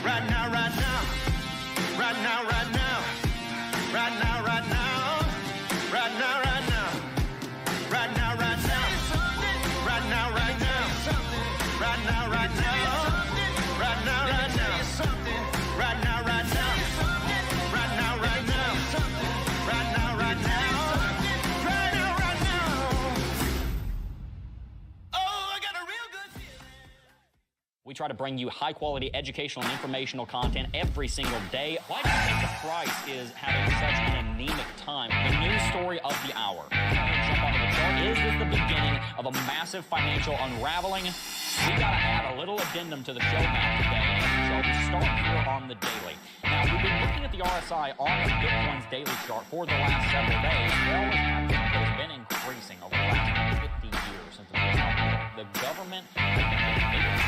Right now, right now. Right now, right now. Right now, right now. Right now, right now. Right now, right now. Right now, right now. Right now, right now. Right now, right now. Right now, right now. Right now, right now. Right now, right now. Right now, right now. Oh, I got a real good feeling. We try to bring you high-quality educational and informational content every single day. Why do you think the price is having such an anemic time? The news story of the hour. Jump onto the chart. Is this the beginning of a massive financial unraveling? We gotta add a little addendum to the show map today, so we start here on the daily. Now, we've been looking at the RSI on Bitcoin's daily chart for the last several days. Well, what's happening? It's been increasing over the last 50 years since it was out there. The government has been getting bigger.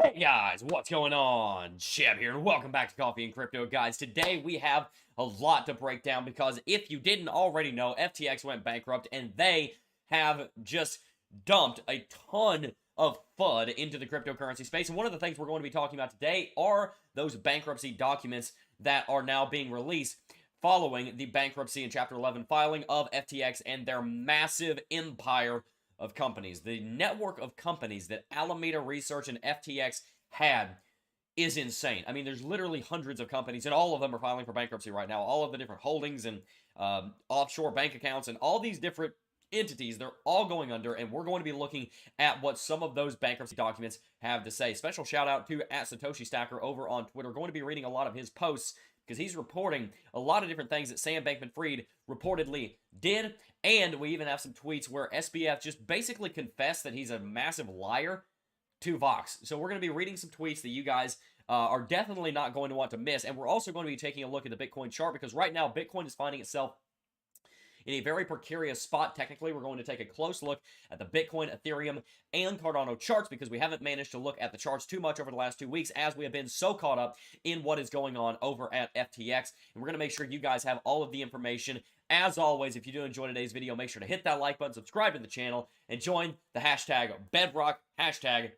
Hey guys, what's going on? Jebb here, and welcome back to Coffee and Crypto, guys. Today we have a lot to break down because if you didn't already know, FTX went bankrupt and they have just dumped a ton of FUD into the cryptocurrency space. And one of the things we're going to be talking about today are those bankruptcy documents that are now being released following the bankruptcy and Chapter 11 filing of FTX and their massive empire of companies. The network of companies that Alameda Research and FTX had is insane. I mean, there's literally hundreds of companies, and all of them are filing for bankruptcy right now. All of the different holdings and offshore bank accounts and all these different entities, they're all going under, and we're going to be looking at what some of those bankruptcy documents have to say. Special shout out to @SatoshiStacker over on Twitter. Going to be reading a lot of his posts because he's reporting a lot of different things that Sam Bankman-Fried reportedly did, and we even have some tweets where SBF just basically confessed that he's a massive liar to Vox. So we're going to be reading some tweets that you guys are definitely not going to want to miss, and we're also going to be taking a look at the Bitcoin chart because right now Bitcoin is finding itself in a very precarious spot. Technically, we're going to take a close look at the Bitcoin, Ethereum, and Cardano charts because we haven't managed to look at the charts too much over the last 2 weeks as we have been so caught up in what is going on over at FTX. And we're going to make sure you guys have all of the information. As always, if you do enjoy today's video, make sure to hit that like button, subscribe to the channel, and join the hashtag Bedrock, hashtag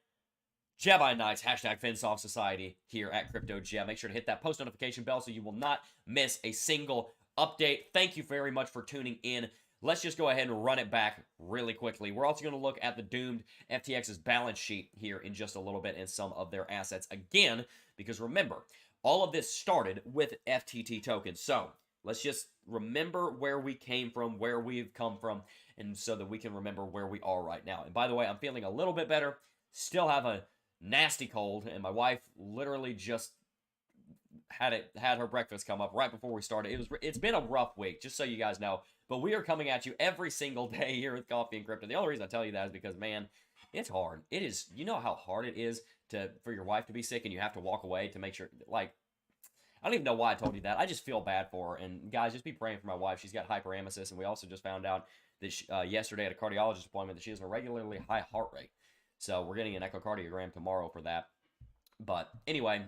Jebbi Knights, hashtag FinSoft Society here at Crypto Jebb. Make sure to hit that post notification bell so you will not miss a single update. Thank you very much for tuning in. Let's just go ahead and run it back really quickly. We're also going to look at the doomed FTX's balance sheet here in just a little bit and some of their assets again, because remember, all of this started with FTT tokens. So let's just remember where we came from, where we've come from, and so that we can remember where we are right now. And by the way, I'm feeling a little bit better. Still have a nasty cold, and my wife literally just had her breakfast come up right before we started. It's been a rough week, just so you guys know. But we are coming at you every single day here with Coffee and Crypto. The only reason I tell you that is because, man, it's hard. It is. You know how hard it is for your wife to be sick and you have to walk away to make sure. Like, I don't even know why I told you that. I just feel bad for her. And guys, just be praying for my wife. She's got hyperemesis, and we also just found out that yesterday at a cardiologist appointment that she has a regularly high heart rate. So we're getting an echocardiogram tomorrow for that. But anyway,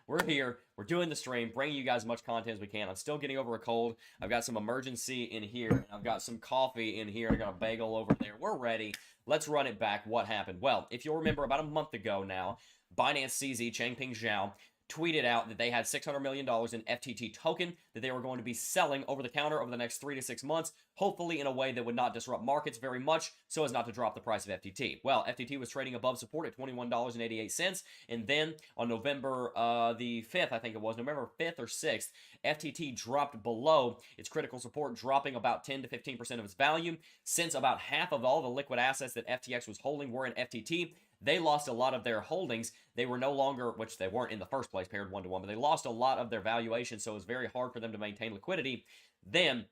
we're here. We're doing the stream, bringing you guys as much content as we can. I'm still getting over a cold. I've got some emergency in here. And I've got some coffee in here. I got a bagel over there. We're ready. Let's run it back. What happened? Well, if you'll remember, about a month ago now, Binance CZ, Changpeng Zhao, tweeted out that they had $600 million in FTT token that they were going to be selling over the counter over the next 3 to 6 months, hopefully in a way that would not disrupt markets very much so as not to drop the price of FTT. Well, FTT was trading above support at $21.88, and then on November the 5th, I think it was, November 5th or 6th, FTT dropped below its critical support, dropping about 10 to 15% of its value. Since about half of all the liquid assets that FTX was holding were in FTT, they lost a lot of their holdings. They were no longer, which they weren't in the first place, paired one-to-one, but they lost a lot of their valuation, so it was very hard for them to maintain liquidity. Then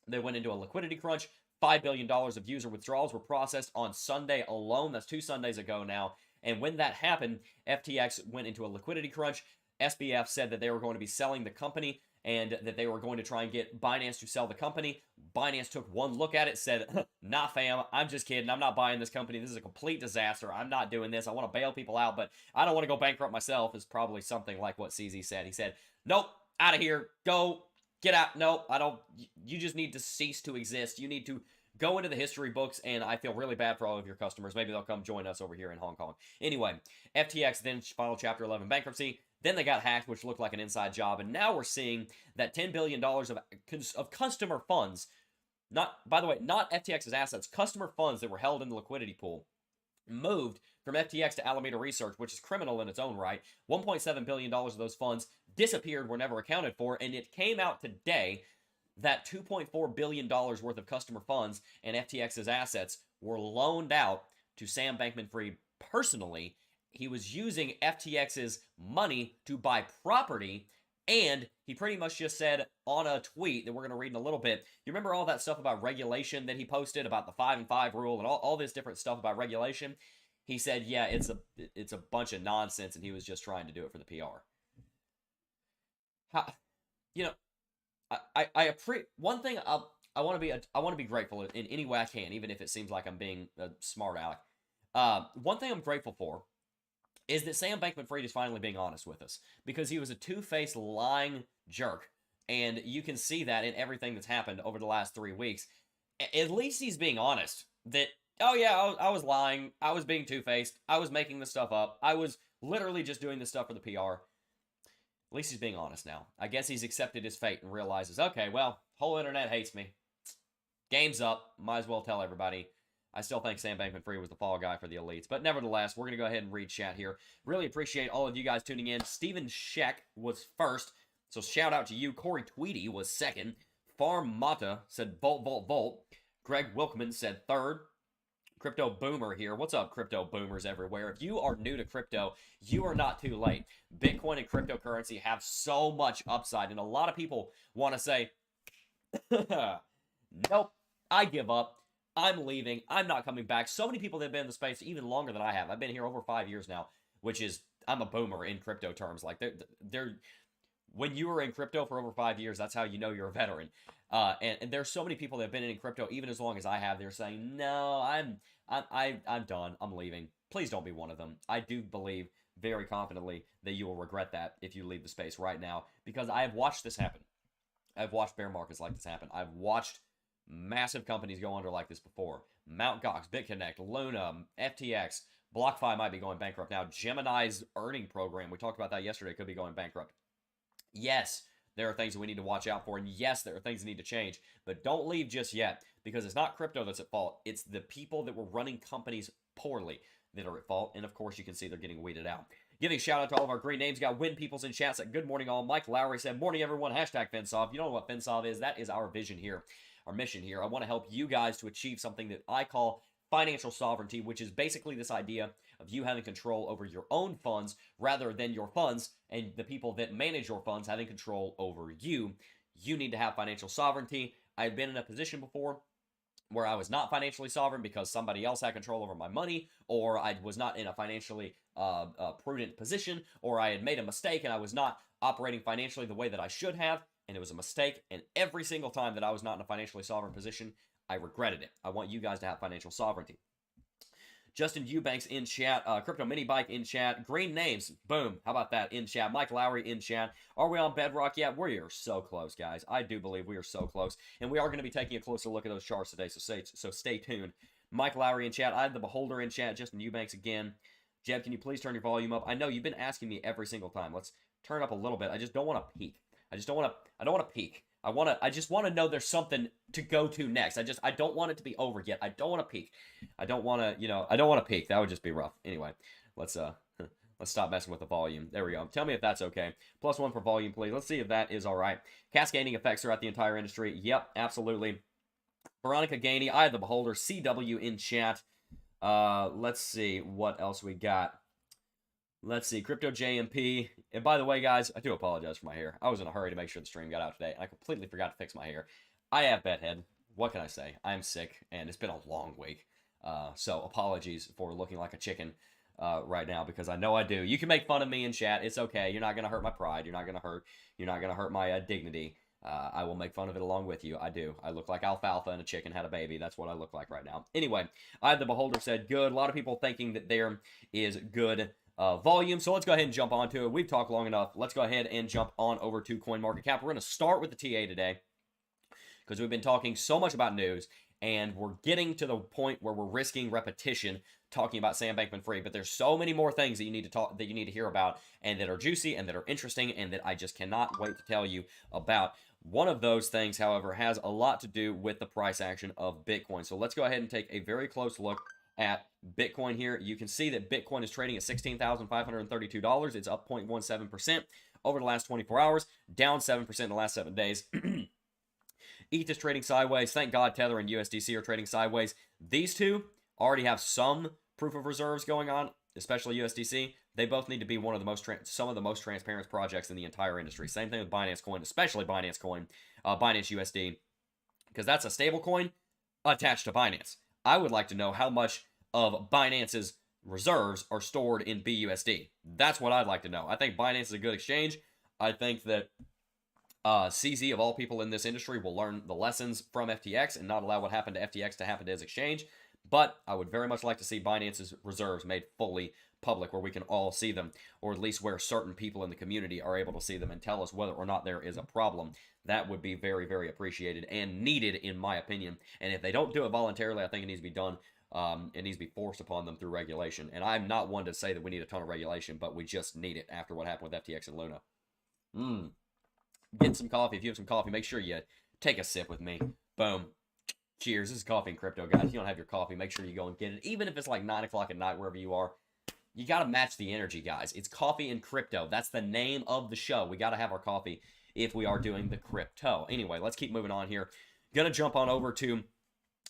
they went into a liquidity crunch. $5 billion of user withdrawals were processed on Sunday alone. That's 2 Sundays ago now. And when that happened, FTX went into a liquidity crunch. SBF said that they were going to be selling the company and that they were going to try and get Binance to sell the company. Binance took one look at it, said, nah, fam, I'm just kidding. I'm not buying this company. This is a complete disaster. I'm not doing this. I want to bail people out, but I don't want to go bankrupt myself, is probably something like what CZ said. He said, nope, out of here. Go, get out. Nope, I don't. You just need to cease to exist. You need to go into the history books, and I feel really bad for all of your customers. Maybe they'll come join us over here in Hong Kong. Anyway, FTX then filed Chapter 11 bankruptcy. Then they got hacked, which looked like an inside job. And now we're seeing that $10 billion of customer funds, by the way, not FTX's assets, customer funds that were held in the liquidity pool, moved from FTX to Alameda Research, which is criminal in its own right. $1.7 billion of those funds disappeared, were never accounted for, and it came out today that $2.4 billion worth of customer funds and FTX's assets were loaned out to Sam Bankman-Fried personally. He was using FTX's money to buy property, and he pretty much just said on a tweet that we're going to read in a little bit, you remember all that stuff about regulation that he posted about the 5 and 5 rule and all this different stuff about regulation? He said, yeah, it's a bunch of nonsense, and he was just trying to do it for the PR. One thing I want to be grateful in any way I can, even if it seems like I'm being a smart aleck. One thing I'm grateful for is that Sam Bankman-Fried is finally being honest with us, because he was a two-faced lying jerk, and you can see that in everything that's happened over the last 3 weeks. At least he's being honest that, oh yeah, I was lying, I was being two-faced, I was making this stuff up, I was literally just doing this stuff for the PR. At least he's being honest now. I guess he's accepted his fate and realizes, okay, well, whole internet hates me. Game's up. Might as well tell everybody. I still think Sam Bankman-Fried was the fall guy for the elites. But nevertheless, we're going to go ahead and read chat here. Really appreciate all of you guys tuning in. Steven Sheck was first, so shout out to you. Corey Tweedy was second. Farm Mata said Volt, Volt, Volt. Greg Wilkman said third. Crypto Boomer here. What's up, crypto boomers everywhere? If you are new to crypto, you are not too late. Bitcoin and cryptocurrency have so much upside, and a lot of people want to say, nope, I give up. I'm leaving. I'm not coming back. So many people that have been in the space even longer than I have. I've been here over 5 years now, which is, I'm a boomer in crypto terms. Like, when you were in crypto for over 5 years, that's how you know you're a veteran. And there's so many people that have been in crypto even as long as I have. They're saying, no, I'm done. I'm leaving. Please don't be one of them. I do believe very confidently that you will regret that if you leave the space right now, because I have watched this happen. I've watched bear markets like this happen. I've watched massive companies go under like this before. Mt. Gox, BitConnect, Luna, FTX, BlockFi might be going bankrupt now. Gemini's earning program, we talked about that yesterday, could be going bankrupt. Yes, there are things that we need to watch out for, and yes, there are things that need to change, but don't leave just yet, because it's not crypto that's at fault. It's the people that were running companies poorly that are at fault, and of course, you can see they're getting weeded out. Giving a shout out to all of our green names. Got Win Peoples in chat. Said, good morning, all. Mike Lowry said, morning, everyone. Hashtag FinSolve. You know what FinSolve is? That is our vision here, our mission here. I want to help you guys to achieve something that I call financial sovereignty, which is basically this idea of you having control over your own funds rather than your funds and the people that manage your funds having control over you. You need to have financial sovereignty. I've been in a position before where I was not financially sovereign because somebody else had control over my money, or I was not in a financially prudent position, or I had made a mistake and I was not operating financially the way that I should have, and it was a mistake, and every single time that I was not in a financially sovereign position, I regretted it. I want you guys to have financial sovereignty. Justin Eubanks in chat. Crypto Mini Bike in chat. Green names. Boom. How about that? In chat. Mike Lowry in chat. Are we on Bedrock yet? We are so close, guys. I do believe we are so close. And we are going to be taking a closer look at those charts today, so stay tuned. Mike Lowry in chat. I have the Beholder in chat. Justin Eubanks again. Jebb, can you please turn your volume up? I know you've been asking me every single time. Let's turn up a little bit. I just don't want to peak. I don't want to peak. I just want to know there's something to go to next. I don't want it to be over yet. I don't want to peak. I don't want to peak. That would just be rough. Anyway, let's stop messing with the volume. There we go. Tell me if that's okay. +1 for volume, please. Let's see if that is all right. Cascading effects throughout the entire industry. Yep, absolutely. Veronica Gainey, I have the Beholder. CW in chat. Let's see what else we got. Let's see, Crypto JMP. And by the way, guys, I do apologize for my hair. I was in a hurry to make sure the stream got out today, and I completely forgot to fix my hair. I have bedhead. What can I say? I'm sick, and it's been a long week. So apologies for looking like a chicken right now, because I know I do. You can make fun of me in chat. It's okay. You're not going to hurt my pride. You're not going to hurt my dignity. I will make fun of it along with you. I do. I look like alfalfa and a chicken had a baby. That's what I look like right now. Anyway, I have the Beholder said good. A lot of people thinking that there is good volume. So let's go ahead and jump onto it. We've talked long enough. Let's go ahead and jump on over to CoinMarketCap. We're going to start with the TA today because we've been talking so much about news. and we're getting to the point where we're risking repetition talking about Sam Bankman-Fried, but there's so many more things that you need to hear about, and that are juicy and that are interesting and that I just cannot wait to tell you about. One of those things, however, has a lot to do with the price action of Bitcoin. So let's go ahead and take a very close look at Bitcoin here. You can see that Bitcoin is trading at $16,532. It's up 0.17% over the last 24 hours, down 7% in the last 7 days. ETH is trading sideways. Thank God Tether and USDC are trading sideways. These two already have some proof of reserves going on, especially USDC. They both need to be one of the most some of the most transparent projects in the entire industry. Same thing with Binance Coin, especially Binance Coin, Binance USD, because that's a stable coin attached to Binance. I would like to know how much of Binance's reserves are stored in BUSD. That's what I'd like to know. I think Binance is a good exchange. I think that CZ, of all people in this industry, will learn the lessons from FTX and not allow what happened to FTX to happen to his exchange. But I would very much like to see Binance's reserves made fully public, where we can all see them, or at least where certain people in the community are able to see them and tell us whether or not there is a problem. That would be very, very appreciated and needed, in my opinion. And if they don't do it voluntarily, I think it needs to be done. It needs to be forced upon them through regulation. And I'm not one to say that we need a ton of regulation, but we just need it after what happened with FTX and Luna. Get some coffee. If you have some coffee, make sure you take a sip with me. Boom. Cheers. This is Coffee and Crypto, guys. If you don't have your coffee, make sure you go and get it. Even if it's like 9 o'clock at night, wherever you are, you got to match the energy, guys. It's Coffee and Crypto. That's the name of the show. We got to have our coffee if we are doing the crypto. Anyway, let's keep moving on here. Going to jump on over to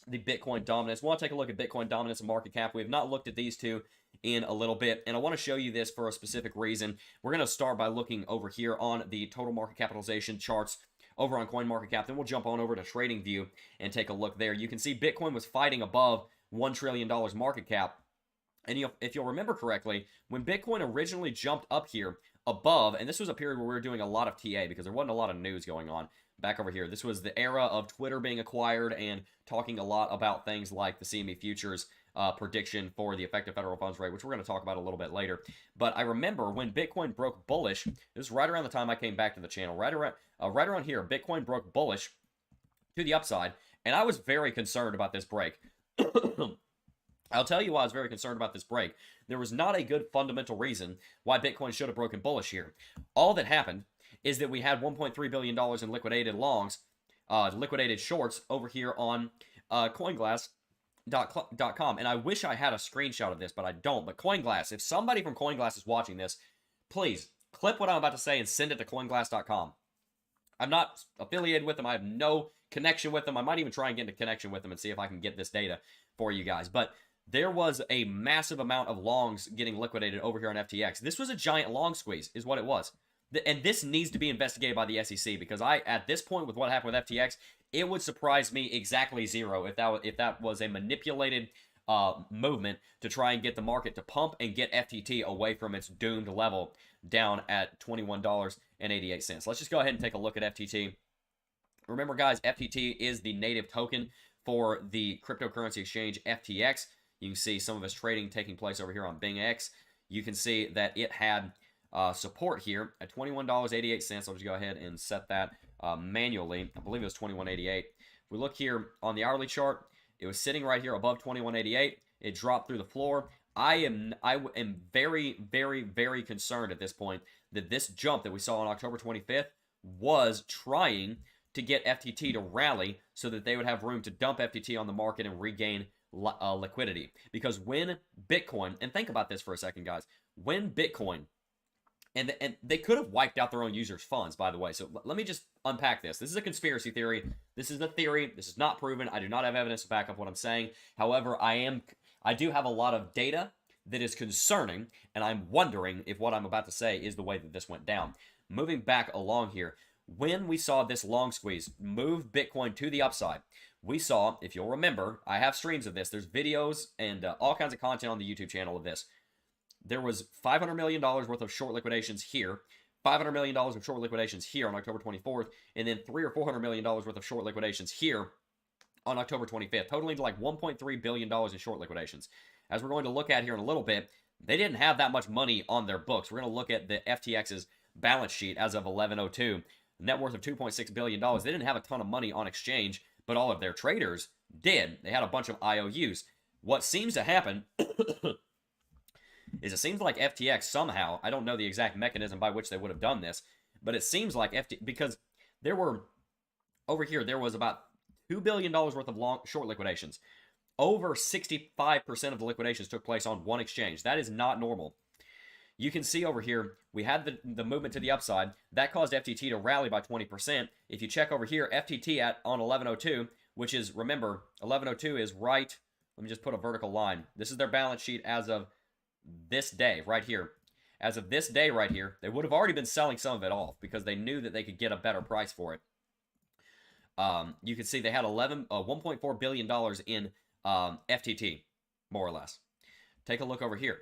the Bitcoin dominance. We want to take a look at Bitcoin dominance and market cap. We have not looked at these two in a little bit, and I want to show you this for a specific reason. We're going to start by looking over here on the total market capitalization charts over on CoinMarketCap. Then we'll jump on over to TradingView and take a look there. You can see Bitcoin was fighting above $1 trillion market cap. And if you'll remember correctly, when Bitcoin originally jumped up here above, and this was a period where we were doing a lot of TA because there wasn't a lot of news going on back over here. This was the era of Twitter being acquired and talking a lot about things like the CME futures prediction for the effective federal funds rate, which we're going to talk about a little bit later. But I remember when Bitcoin broke bullish, this was right around the time I came back to the channel, right around here, Bitcoin broke bullish to the upside, and I was very concerned about this break. I'll tell you why I was very concerned about this break. There was not a good fundamental reason why Bitcoin should have broken bullish here. All that happened is that we had $1.3 billion in liquidated longs, liquidated shorts over here on CoinGlass.com. And I wish I had a screenshot of this, but I don't. But CoinGlass, if somebody from CoinGlass is watching this, please clip what I'm about to say and send it to CoinGlass.com. I'm not affiliated with them. I have no connection with them. I might even try and get into connection with them and see if I can get this data for you guys. But there was a massive amount of longs getting liquidated over here on FTX. This was a giant long squeeze, is what it was. And this needs to be investigated by the SEC, because at this point with what happened with FTX, it would surprise me exactly zero if that was a manipulated movement to try and get the market to pump and get FTT away from its doomed level down at $21.88. Let's just go ahead and take a look at FTT. Remember, guys, FTT is the native token for the cryptocurrency exchange FTX. You can see some of its trading taking place over here on BingX. You can see that it had support here at $21.88. I'll just go ahead and set that manually. I believe it was $21.88. If we look here on the hourly chart, it was sitting right here above $21.88. It dropped through the floor. I am very, very, very concerned at this point that this jump that we saw on October 25th was trying to get FTT to rally so that they would have room to dump FTT on the market and regain liquidity. Because when Bitcoin, and think about this for a second, guys, when Bitcoin, and they could have wiped out their own users' funds, by the way. So let me just unpack this. This is a conspiracy theory. This is a theory. This is not proven. I do not have evidence to back up what I'm saying. However, I do have a lot of data that is concerning, and I'm wondering if what I'm about to say is the way that this went down. Moving back along here, when we saw this long squeeze move Bitcoin to the upside, we saw, if you'll remember, I have streams of this. There's videos and all kinds of content on the YouTube channel of this. There was $500 million worth of short liquidations here, $500 million of short liquidations here on October 24th, and then $300 or $400 million worth of short liquidations here on October 25th, totaling to like $1.3 billion in short liquidations. As we're going to look at here in a little bit, they didn't have that much money on their books. We're going to look at the FTX's balance sheet as of 11/02. Net worth of $2.6 billion. They didn't have a ton of money on exchange, but all of their traders did. They had a bunch of IOUs. What seems to happen is it seems like FTX somehow, I don't know the exact mechanism by which they would have done this, but it seems like because there were, over here, there was about $2 billion worth of short liquidations. Over 65% of the liquidations took place on one exchange. That is not normal. You can see over here, we had the movement to the upside. That caused FTT to rally by 20%. If you check over here, FTT on 1102, which is, remember, 1102 is right. Let me just put a vertical line. This is their balance sheet as of this day, right here. As of this day right here, they would have already been selling some of it off because they knew that they could get a better price for it. You can see they had $1.4 billion in FTT, more or less. Take a look over here.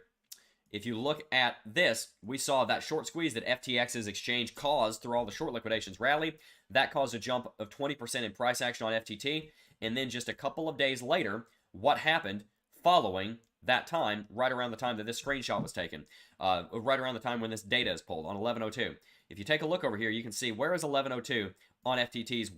If you look at this, we saw that short squeeze that FTX's exchange caused through all the short liquidations rally. That caused a jump of 20% in price action on FTT. And then just a couple of days later, what happened following that time, right around the time that this screenshot was taken, right around the time when this data is pulled on 1102. If you take a look over here, you can see where is 1102 on FTT's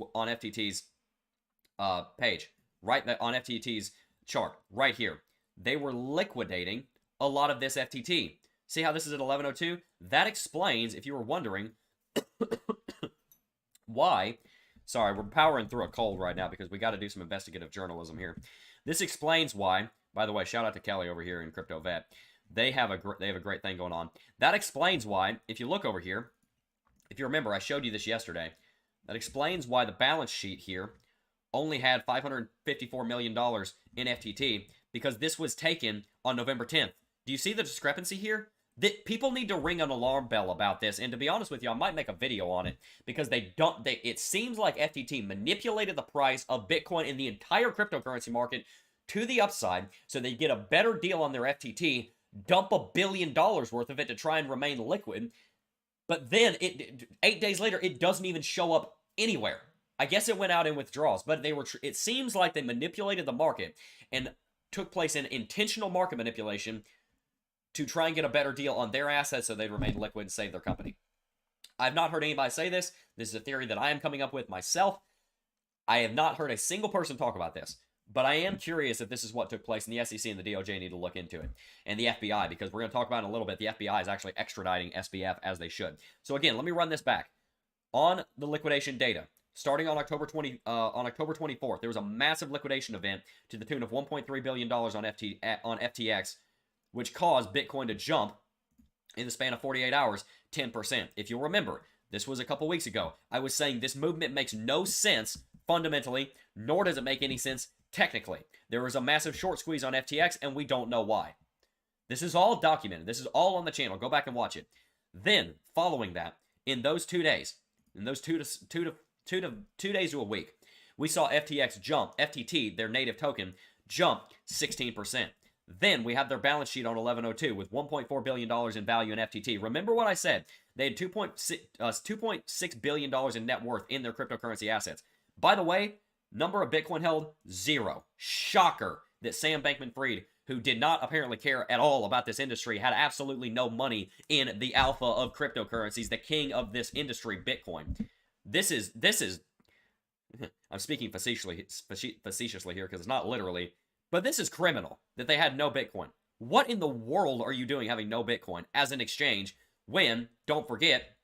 page, right on FTT's chart, right here. They were liquidating a lot of this FTT. See how this is at 1102? That explains, if you were wondering, why. Sorry, we're powering through a cold right now because we got to do some investigative journalism here. This explains why. By the way, shout out to Kelly over here in Crypto Vet. They have a great thing going on. That explains why, if you look over here, if you remember, I showed you this yesterday. That explains why the balance sheet here only had $554 million in FTT, because this was taken on November 10th. Do you see the discrepancy here? That people need to ring an alarm bell about this, and to be honest with you, I might make a video on it, because it seems like FTT manipulated the price of Bitcoin in the entire cryptocurrency market to the upside, so they get a better deal on their FTT, dump $1 billion worth of it to try and remain liquid, but then 8 days later, it doesn't even show up anywhere. I guess it went out in withdrawals, but it seems like they manipulated the market and took place in intentional market manipulation to try and get a better deal on their assets so they'd remain liquid and save their company. I've not heard anybody say this. This is a theory that I am coming up with myself. I have not heard a single person talk about this, but I am curious if this is what took place, and the SEC and the DOJ need to look into it, and the FBI, because we're going to talk about it in a little bit. The FBI is actually extraditing SBF, as they should. So again, let me run this back. On the liquidation data, starting on October 24th, there was a massive liquidation event to the tune of $1.3 billion on FTX, which caused Bitcoin to jump in the span of 48 hours, 10%. If you'll remember, this was a couple weeks ago. I was saying this movement makes no sense fundamentally, nor does it make any sense technically. There was a massive short squeeze on FTX, and we don't know why. This is all documented. This is all on the channel. Go back and watch it. Then, following that, in those 2 days, in those two days to a week, we saw FTX jump, FTT, their native token, jump 16%. Then we have their balance sheet on 1102 with $1.4 billion in value in FTT. Remember what I said? They had $2.6 billion in net worth in their cryptocurrency assets. By the way, number of Bitcoin held, 0. Shocker that Sam Bankman-Fried, who did not apparently care at all about this industry, had absolutely no money in the alpha of cryptocurrencies, the king of this industry, Bitcoin. This is I'm speaking facetiously here because it's not literally, but this is criminal that they had no Bitcoin. What in the world are you doing having no Bitcoin as an exchange when, don't forget,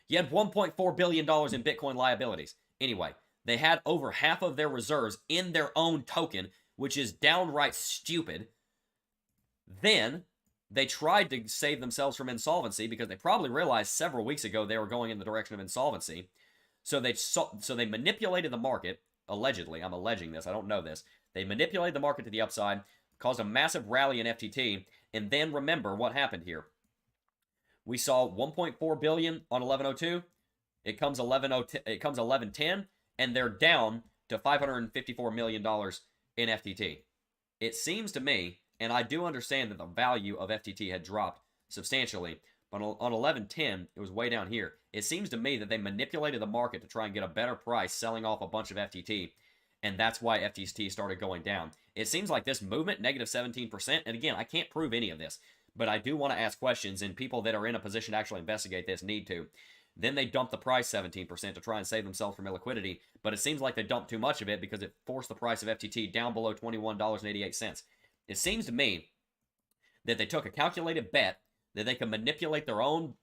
you had $1.4 billion in Bitcoin liabilities? Anyway, they had over half of their reserves in their own token, which is downright stupid. Then they tried to save themselves from insolvency because they probably realized several weeks ago they were going in the direction of insolvency. So they manipulated the market, allegedly. I'm alleging this. I don't know this. They manipulated the market to the upside, caused a massive rally in FTT, and then remember what happened here. We saw 1.4 billion on 1102. It comes 1110, and they're down to $554 million in FTT. It seems to me, and I do understand that the value of FTT had dropped substantially, but on 1110, it was way down here. It seems to me that they manipulated the market to try and get a better price, selling off a bunch of FTT, and that's why FTT started going down. It seems like this movement, negative 17%, and again, I can't prove any of this, but I do want to ask questions, and people that are in a position to actually investigate this need to. Then they dumped the price 17% to try and save themselves from illiquidity, but it seems like they dumped too much of it because it forced the price of FTT down below $21.88. It seems to me that they took a calculated bet that they can manipulate their own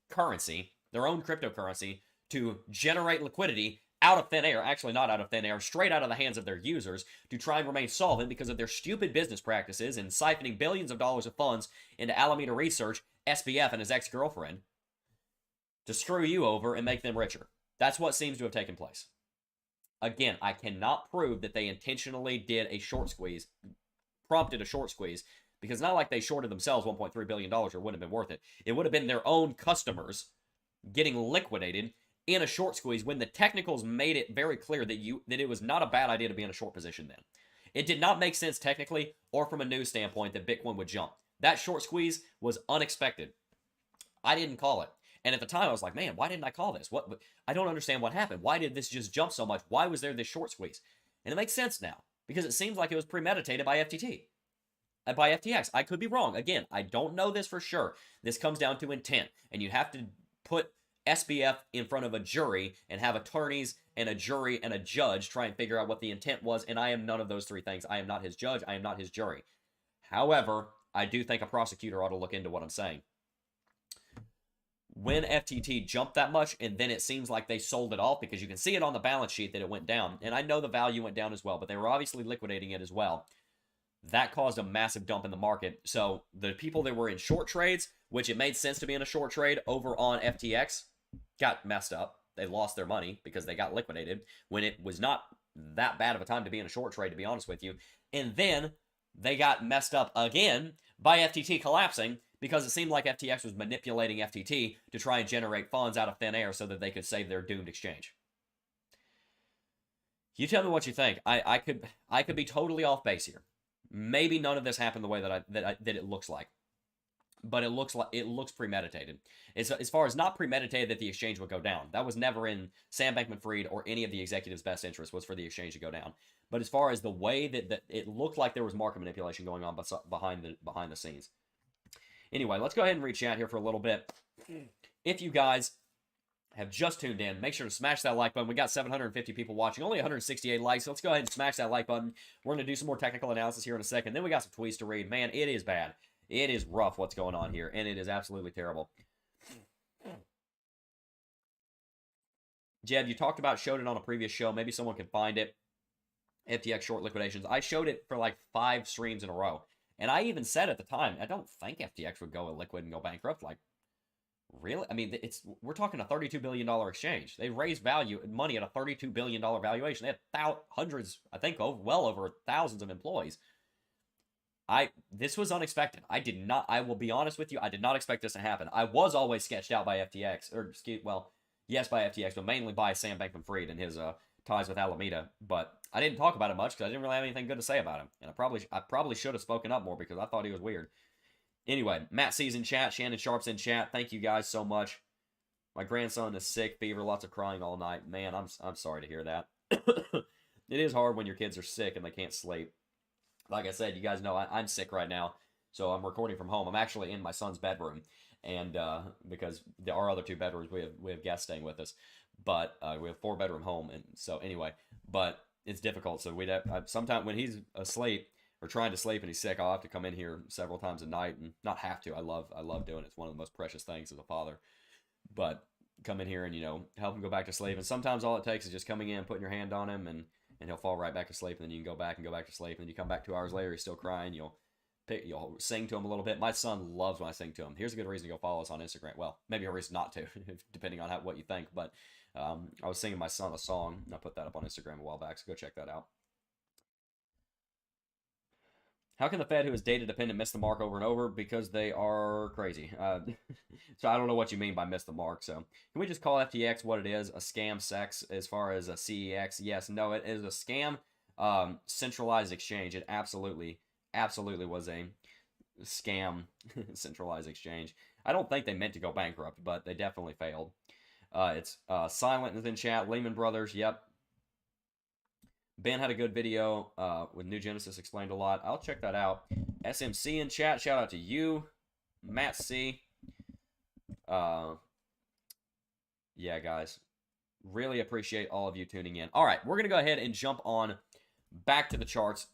currency, their own cryptocurrency, to generate liquidity out of thin air, actually not out of thin air, straight out of the hands of their users, to try and remain solvent because of their stupid business practices and siphoning billions of dollars of funds into Alameda Research, SBF, and his ex-girlfriend to screw you over and make them richer. That's what seems to have taken place. Again, I cannot prove that they intentionally did a short squeeze, prompted a short squeeze, because it's not like they shorted themselves $1.3 billion or wouldn't have been worth it. It would have been their own customers getting liquidated in a short squeeze when the technicals made it very clear that it was not a bad idea to be in a short position then. It did not make sense technically or from a news standpoint that Bitcoin would jump. That short squeeze was unexpected. I didn't call it. And at the time, I was like, man, why didn't I call this? I don't understand what happened. Why did this just jump so much? Why was there this short squeeze? And it makes sense now because it seems like it was premeditated by FTT. By FTX. I could be wrong. Again, I don't know this for sure. This comes down to intent. And you have to put SBF in front of a jury and have attorneys and a jury and a judge try and figure out what the intent was. And I am none of those three things. I am not his judge. I am not his jury. However, I do think a prosecutor ought to look into what I'm saying. When FTT jumped that much, and then it seems like they sold it off because you can see it on the balance sheet that it went down. And I know the value went down as well, but they were obviously liquidating it as well. That caused a massive dump in the market. So the people that were in short trades, which it made sense to be in a short trade over on FTX, got messed up. They lost their money because they got liquidated when it was not that bad of a time to be in a short trade, to be honest with you. And then they got messed up again by FTT collapsing because it seemed like FTX was manipulating FTT to try and generate funds out of thin air so that they could save their doomed exchange. You tell me what you think. I could be totally off base here. Maybe none of this happened the way that it looks like, but it looks premeditated. As far as not premeditated that the exchange would go down, that was never in Sam Bankman-Fried or any of the executives' best interest was for the exchange to go down. But as far as the way that it looked like there was market manipulation going on behind the scenes. Anyway, let's go ahead and read chat here for a little bit. If you guys have just tuned in, make sure to smash that like button. We got 750 people watching, only 168 likes, so let's go ahead and smash that like button. We're going to do some more technical analysis here in a second. Then we got some tweets to read. Man, it is bad. It is rough what's going on here, and it is absolutely terrible. Jebb, you talked about, showed it on a previous show. Maybe someone can find it. FTX short liquidations. I showed it for like 5 streams in a row. And I even said at the time, I don't think FTX would go illiquid and go bankrupt. Like, really? I mean, we're talking a $32 billion exchange. They raised money at a $32 billion valuation. They had hundreds, I think, well over thousands of employees. This was unexpected. I will be honest with you, I did not expect this to happen. I was always sketched out by FTX, yes, by FTX, but mainly by Sam Bankman-Fried and his ties with Alameda. But I didn't talk about it much because I didn't really have anything good to say about him. And I probably should have spoken up more because I thought he was weird. Anyway, Matt C's in chat. Shannon Sharp's in chat. Thank you guys so much. My grandson is sick, fever, lots of crying all night. Man, I'm sorry to hear that. It is hard when your kids are sick and they can't sleep. Like I said, you guys know I'm sick right now, so I'm recording from home. I'm actually in my son's bedroom, and because our other 2 bedrooms, we have guests staying with us, but we have 4-bedroom home, and so anyway, but it's difficult. So sometimes when he's asleep or trying to sleep and he's sick, I'll have to come in here several times a night, and not have to. I love doing it. It's one of the most precious things as a father. But come in here and help him go back to sleep. And sometimes all it takes is just coming in, putting your hand on him, and he'll fall right back to sleep. And then you can go back to sleep. And then you come back 2 hours later, he's still crying. You'll sing to him a little bit. My son loves when I sing to him. Here's a good reason to go follow us on Instagram. Well, maybe a reason not to, depending on what you think. But I was singing my son a song, and I put that up on Instagram a while back, so go check that out. How can the Fed, who is data dependent, miss the mark over and over? Because they are crazy. So I don't know what you mean by miss the mark. So can we just call FTX what it is? A scam sex as far as a CEX? Yes, no, it is a scam centralized exchange. It absolutely was a scam centralized exchange. I don't think they meant to go bankrupt, but they definitely failed. It's Silent is in chat. Lehman Brothers, yep. Ben had a good video with New Genesis, explained a lot. I'll check that out. SMC in chat. Shout out to you. Matt C. yeah, guys, really appreciate all of you tuning in. All right, we're going to go ahead and jump on back to the charts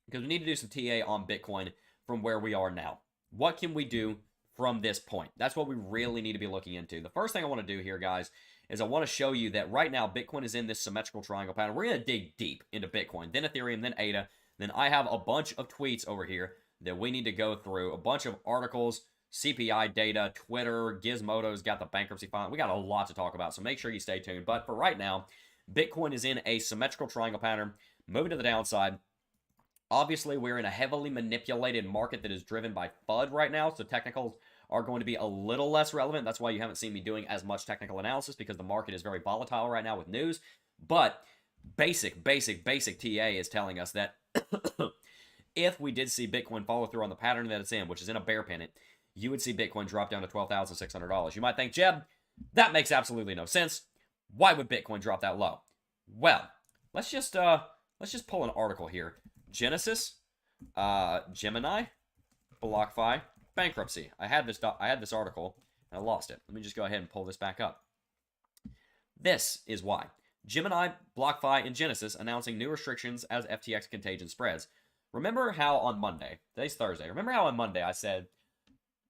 because we need to do some TA on Bitcoin from where we are now. What can we do from this point? That's what we really need to be looking into. The first thing I want to do here, guys, is I want to show you that right now Bitcoin is in this symmetrical triangle pattern. We're going to dig deep into Bitcoin, then Ethereum, then ADA. Then I have a bunch of tweets over here that we need to go through, a bunch of articles, CPI data, Twitter, Gizmodo's got the bankruptcy filing. We got a lot to talk about, so make sure you stay tuned. But for right now, Bitcoin is in a symmetrical triangle pattern, moving to the downside. Obviously, we're in a heavily manipulated market that is driven by FUD right now, so technicals are going to be a little less relevant. That's why you haven't seen me doing as much technical analysis, because the market is very volatile right now with news. But basic TA is telling us that if we did see Bitcoin follow through on the pattern that it's in, which is in a bear pennant, you would see Bitcoin drop down to $12,600. You might think, Jebb, that makes absolutely no sense. Why would Bitcoin drop that low? Well, let's just pull an article here. Genesis, Gemini, BlockFi, bankruptcy. I had this article and I lost it. Let me just go ahead and pull this back up. This is why. Gemini, BlockFi, and Genesis announcing new restrictions as FTX Contagion spreads. Remember how on Monday, today's Thursday, remember how on Monday I said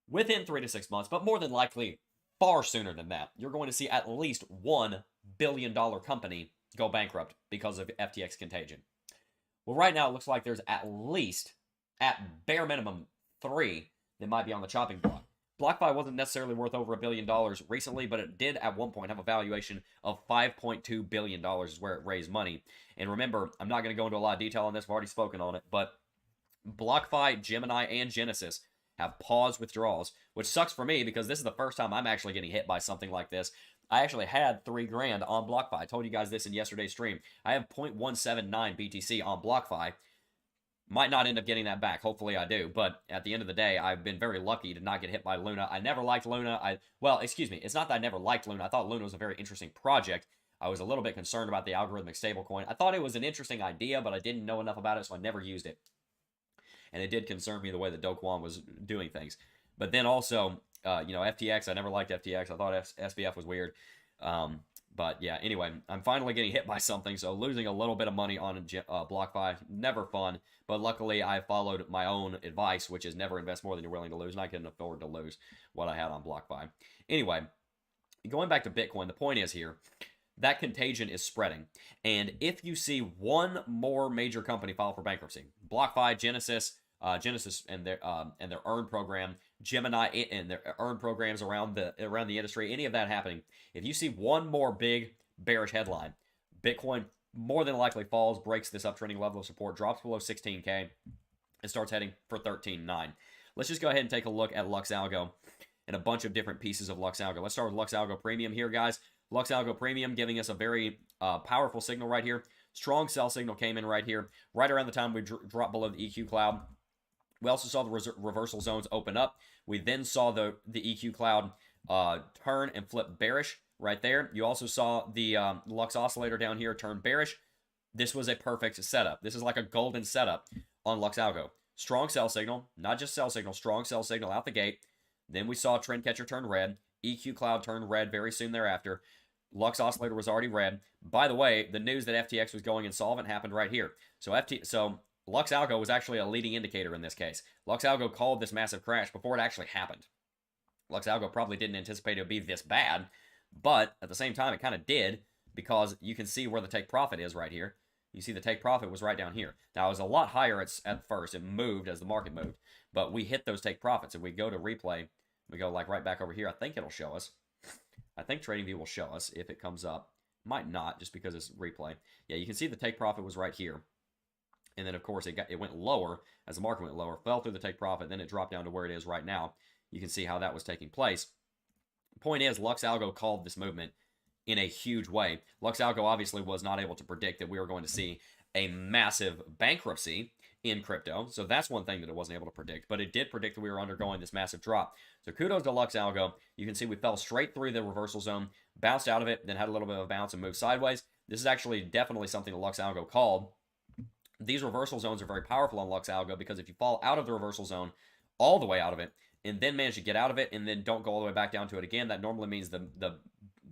within 3 to 6 months, but more than likely far sooner than that, you're going to see at least $1 billion company go bankrupt because of FTX Contagion. Well, right now it looks like there's at least, at bare minimum, 3 that might be on the chopping block. BlockFi wasn't necessarily worth over $1 billion recently, but it did at one point have a valuation of $5.2 billion is where it raised money. And remember, I'm not going to go into a lot of detail on this. I've already spoken on it, but BlockFi, Gemini, and Genesis have paused withdrawals, which sucks for me because this is the first time I'm actually getting hit by something like this. I actually had $3,000 on BlockFi. I told you guys this in yesterday's stream. I have 0.179 BTC on BlockFi. Might not end up getting that back. Hopefully I do. But at the end of the day, I've been very lucky to not get hit by Luna. I never liked Luna. Well, excuse me. It's not that I never liked Luna. I thought Luna was a very interesting project. I was a little bit concerned about the algorithmic stablecoin. I thought it was an interesting idea, but I didn't know enough about it, so I never used it. And it did concern me the way that Do Kwon was doing things. But then also, FTX, I never liked FTX. I thought SBF was weird. But yeah, anyway, I'm finally getting hit by something, so losing a little bit of money on BlockFi, never fun. But luckily, I followed my own advice, which is never invest more than you're willing to lose, and I couldn't afford to lose what I had on BlockFi. Anyway, going back to Bitcoin, the point is here, that contagion is spreading. And if you see one more major company file for bankruptcy, BlockFi, Genesis and their earn program, Gemini and their earn programs around the industry, any of that happening, if you see one more big bearish headline, Bitcoin more than likely falls, breaks this uptrending level of support, drops below 16K, and starts heading for 13.9. Let's just go ahead and take a look at LuxAlgo and a bunch of different pieces of LuxAlgo. Let's start with LuxAlgo Premium here, guys. LuxAlgo Premium giving us a very powerful signal right here. Strong sell signal came in right here, right around the time we dropped below the EQ cloud. We also saw the reversal zones open up. We then saw the EQ cloud turn and flip bearish right there. You also saw the Lux oscillator down here turn bearish. This was a perfect setup. This is like a golden setup on LuxAlgo. Strong sell signal, not just sell signal, strong sell signal out the gate. Then we saw trend catcher turn red. EQ cloud turned red very soon thereafter. Lux oscillator was already red. By the way, the news that FTX was going insolvent happened right here. So LuxAlgo was actually a leading indicator in this case. LuxAlgo called this massive crash before it actually happened. LuxAlgo probably didn't anticipate it would be this bad, but at the same time, it kind of did, because you can see where the take profit is right here. You see the take profit was right down here. Now, it was a lot higher at first. It moved as the market moved, but we hit those take profits. If we go to replay, we go like right back over here. I think it'll show us. I think TradingView will show us if it comes up. Might not, just because it's replay. Yeah, you can see the take profit was right here. And then, of course, it went lower as the market went lower, fell through the take profit, then it dropped down to where it is right now. You can see how that was taking place. The point is, LuxAlgo called this movement in a huge way. LuxAlgo obviously was not able to predict that we were going to see a massive bankruptcy in crypto. So that's one thing that it wasn't able to predict. But it did predict that we were undergoing this massive drop. So kudos to LuxAlgo. You can see we fell straight through the reversal zone, bounced out of it, then had a little bit of a bounce and moved sideways. This is actually definitely something that LuxAlgo called. These reversal zones are very powerful on LuxAlgo, because if you fall out of the reversal zone, all the way out of it, and then manage to get out of it, and then don't go all the way back down to it again, that normally means the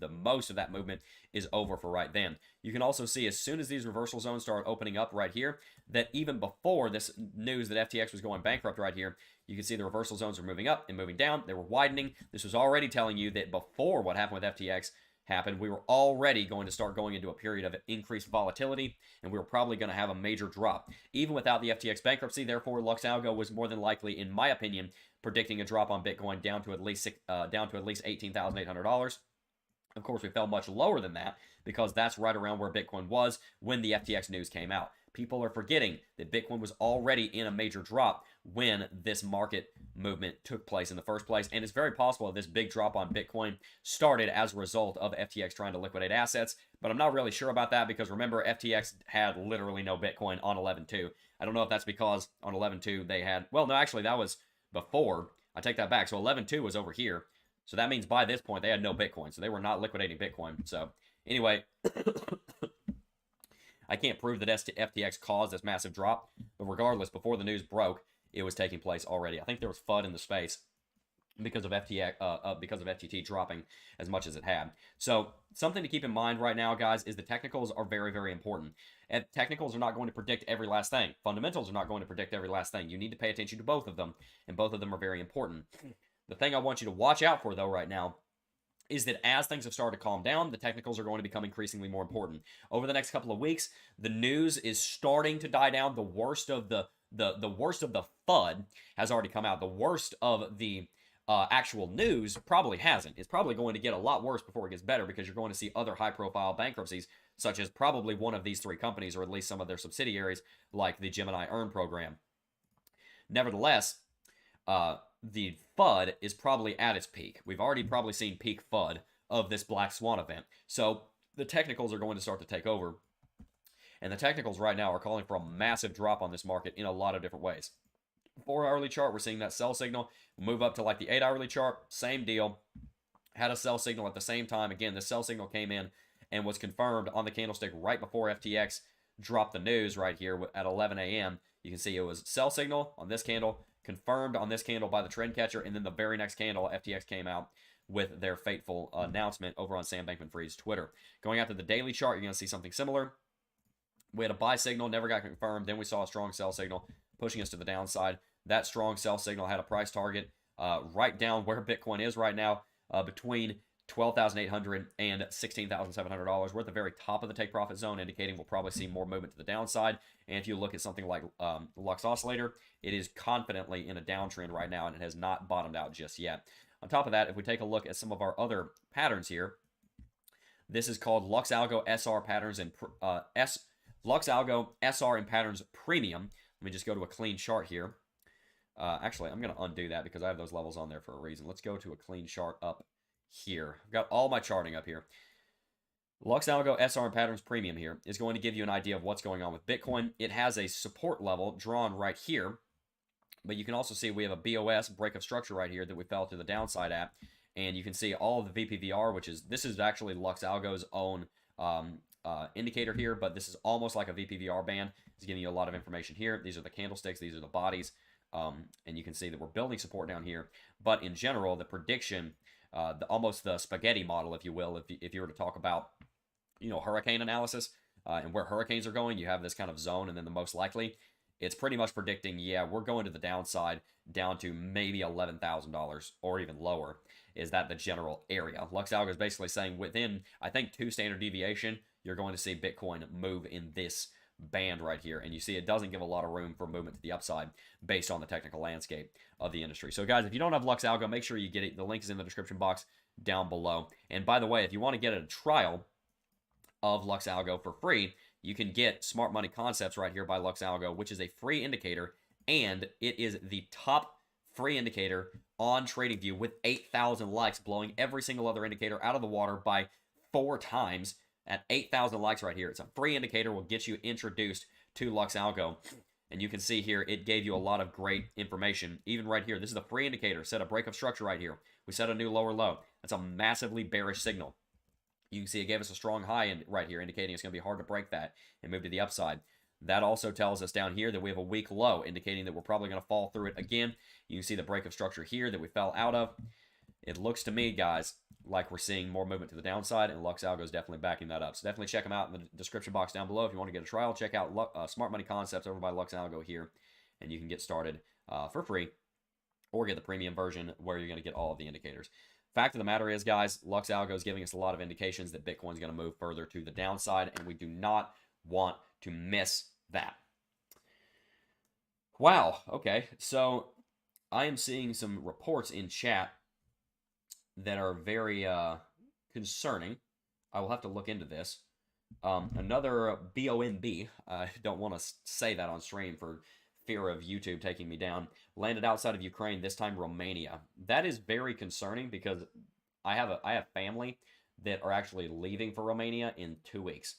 the most of that movement is over for right then. You can also see as soon as these reversal zones start opening up right here, that even before this news that FTX was going bankrupt right here, you can see the reversal zones are moving up and moving down. They were widening. This was already telling you that before what happened with FTX happened, we were already going to start going into a period of increased volatility, and we were probably going to have a major drop. Even without the FTX bankruptcy, therefore, Luxalgo was more than likely, in my opinion, predicting a drop on Bitcoin down to at least $18,800. Of course, we fell much lower than that because that's right around where Bitcoin was when the FTX news came out. People are forgetting that Bitcoin was already in a major drop when this market movement took place in the first place. And it's very possible that this big drop on Bitcoin started as a result of FTX trying to liquidate assets. But I'm not really sure about that because remember, FTX had literally no Bitcoin on 11.2. I don't know if that's because on 11.2 they had, well, no, actually that was before. I take that back. So 11.2 was over here. So that means by this point they had no Bitcoin. So they were not liquidating Bitcoin. So anyway, I can't prove that FTX caused this massive drop, but regardless, before the news broke, it was taking place already. I think there was FUD in the space because of FTT dropping as much as it had. So something to keep in mind right now, guys, is the technicals are very, very important. And technicals are not going to predict every last thing. Fundamentals are not going to predict every last thing. You need to pay attention to both of them, and both of them are very important. The thing I want you to watch out for, though, right now, is that as things have started to calm down, the technicals are going to become increasingly more important. Over the next couple of weeks, the news is starting to die down. The worst of the FUD has already come out. The worst of the actual news probably hasn't. It's probably going to get a lot worse before it gets better because you're going to see other high-profile bankruptcies, such as probably one of these three companies, or at least some of their subsidiaries, like the Gemini Earn program. Nevertheless, the FUD is probably at its peak. We've already probably seen peak FUD of this Black Swan event. So the technicals are going to start to take over. And the technicals right now are calling for a massive drop on this market in a lot of different ways. 4-hourly chart, we're seeing that sell signal move up to like the 8-hourly chart. Same deal. Had a sell signal at the same time. Again, the sell signal came in and was confirmed on the candlestick right before FTX dropped the news right here at 11 a.m. You can see it was sell signal on this candle, confirmed on this candle by the trend catcher, and then the very next candle, FTX came out with their fateful announcement over on Sam Bankman-Fried's Twitter. Going out to the daily chart, you're going to see something similar. We had a buy signal, never got confirmed. Then we saw a strong sell signal pushing us to the downside. That strong sell signal had a price target right down where Bitcoin is right now, between $12,800 and $16,700. We're at the very top of the take profit zone, indicating we'll probably see more movement to the downside. And if you look at something like Lux Oscillator, it is confidently in a downtrend right now, and it has not bottomed out just yet. On top of that, if we take a look at some of our other patterns here, this is called Luxalgo SR patterns and Luxalgo SR and patterns premium. Let me just go to a clean chart here. Actually, I'm going to undo that because I have those levels on there for a reason. Let's go to a clean chart up here. I've got all my charting up here. Luxalgo SR and patterns premium here is going to give you an idea of what's going on with Bitcoin. It has a support level drawn right here, but you can also see we have a BOS, break of structure, right here that we fell to the downside at, and you can see all of the VPVR, which is, this is actually Luxalgo's own indicator here, but this is almost like a VPVR band. It's giving you a lot of information here. These are the candlesticks, these are the bodies, and you can see that we're building support down here, but in general, the prediction, almost the spaghetti model, if you will, if you were to talk about, you know, hurricane analysis and where hurricanes are going, you have this kind of zone, and then the most likely, it's pretty much predicting, yeah, we're going to the downside down to maybe $11,000 or even lower. Is that the general area? Luxalgo is basically saying within, I think, 2 standard deviation, you're going to see Bitcoin move in this band right here. And you see it doesn't give a lot of room for movement to the upside based on the technical landscape of the industry. So guys, if you don't have Luxalgo, make sure you get it. The link is in the description box down below. And by the way, if you want to get a trial of Luxalgo for free, you can get Smart Money Concepts right here by Luxalgo, which is a free indicator, and it is the top free indicator on TradingView with 8,000 likes, blowing every single other indicator out of the water by 4 times at 8,000 likes right here. It's a free indicator, will get you introduced to Luxalgo. And you can see here, it gave you a lot of great information. Even right here, this is a free indicator. Set a break of structure right here. We set a new lower low. That's a massively bearish signal. You can see it gave us a strong high right here, indicating it's going to be hard to break that and move to the upside. That also tells us down here that we have a weak low, indicating that we're probably going to fall through it again. You can see the break of structure here that we fell out of. it looks to me, guys, like we're seeing more movement to the downside, and Lux Algo is definitely backing that up. So definitely check them out in the description box down below. If you want to get a trial, check out Smart Money Concepts over by Lux Algo here, and you can get started for free, or get the premium version where you're going to get all of the indicators. Fact of the matter is, guys, Lux Algo is giving us a lot of indications that Bitcoin's going to move further to the downside, and we do not want to miss that. Wow, okay, so I am seeing some reports in chat that are very concerning. I will have to look into this. Another BONB, I don't want to say that on stream for fear of YouTube taking me down, landed outside of Ukraine, this time Romania. That is very concerning because I have family that are actually leaving for Romania in 2 weeks.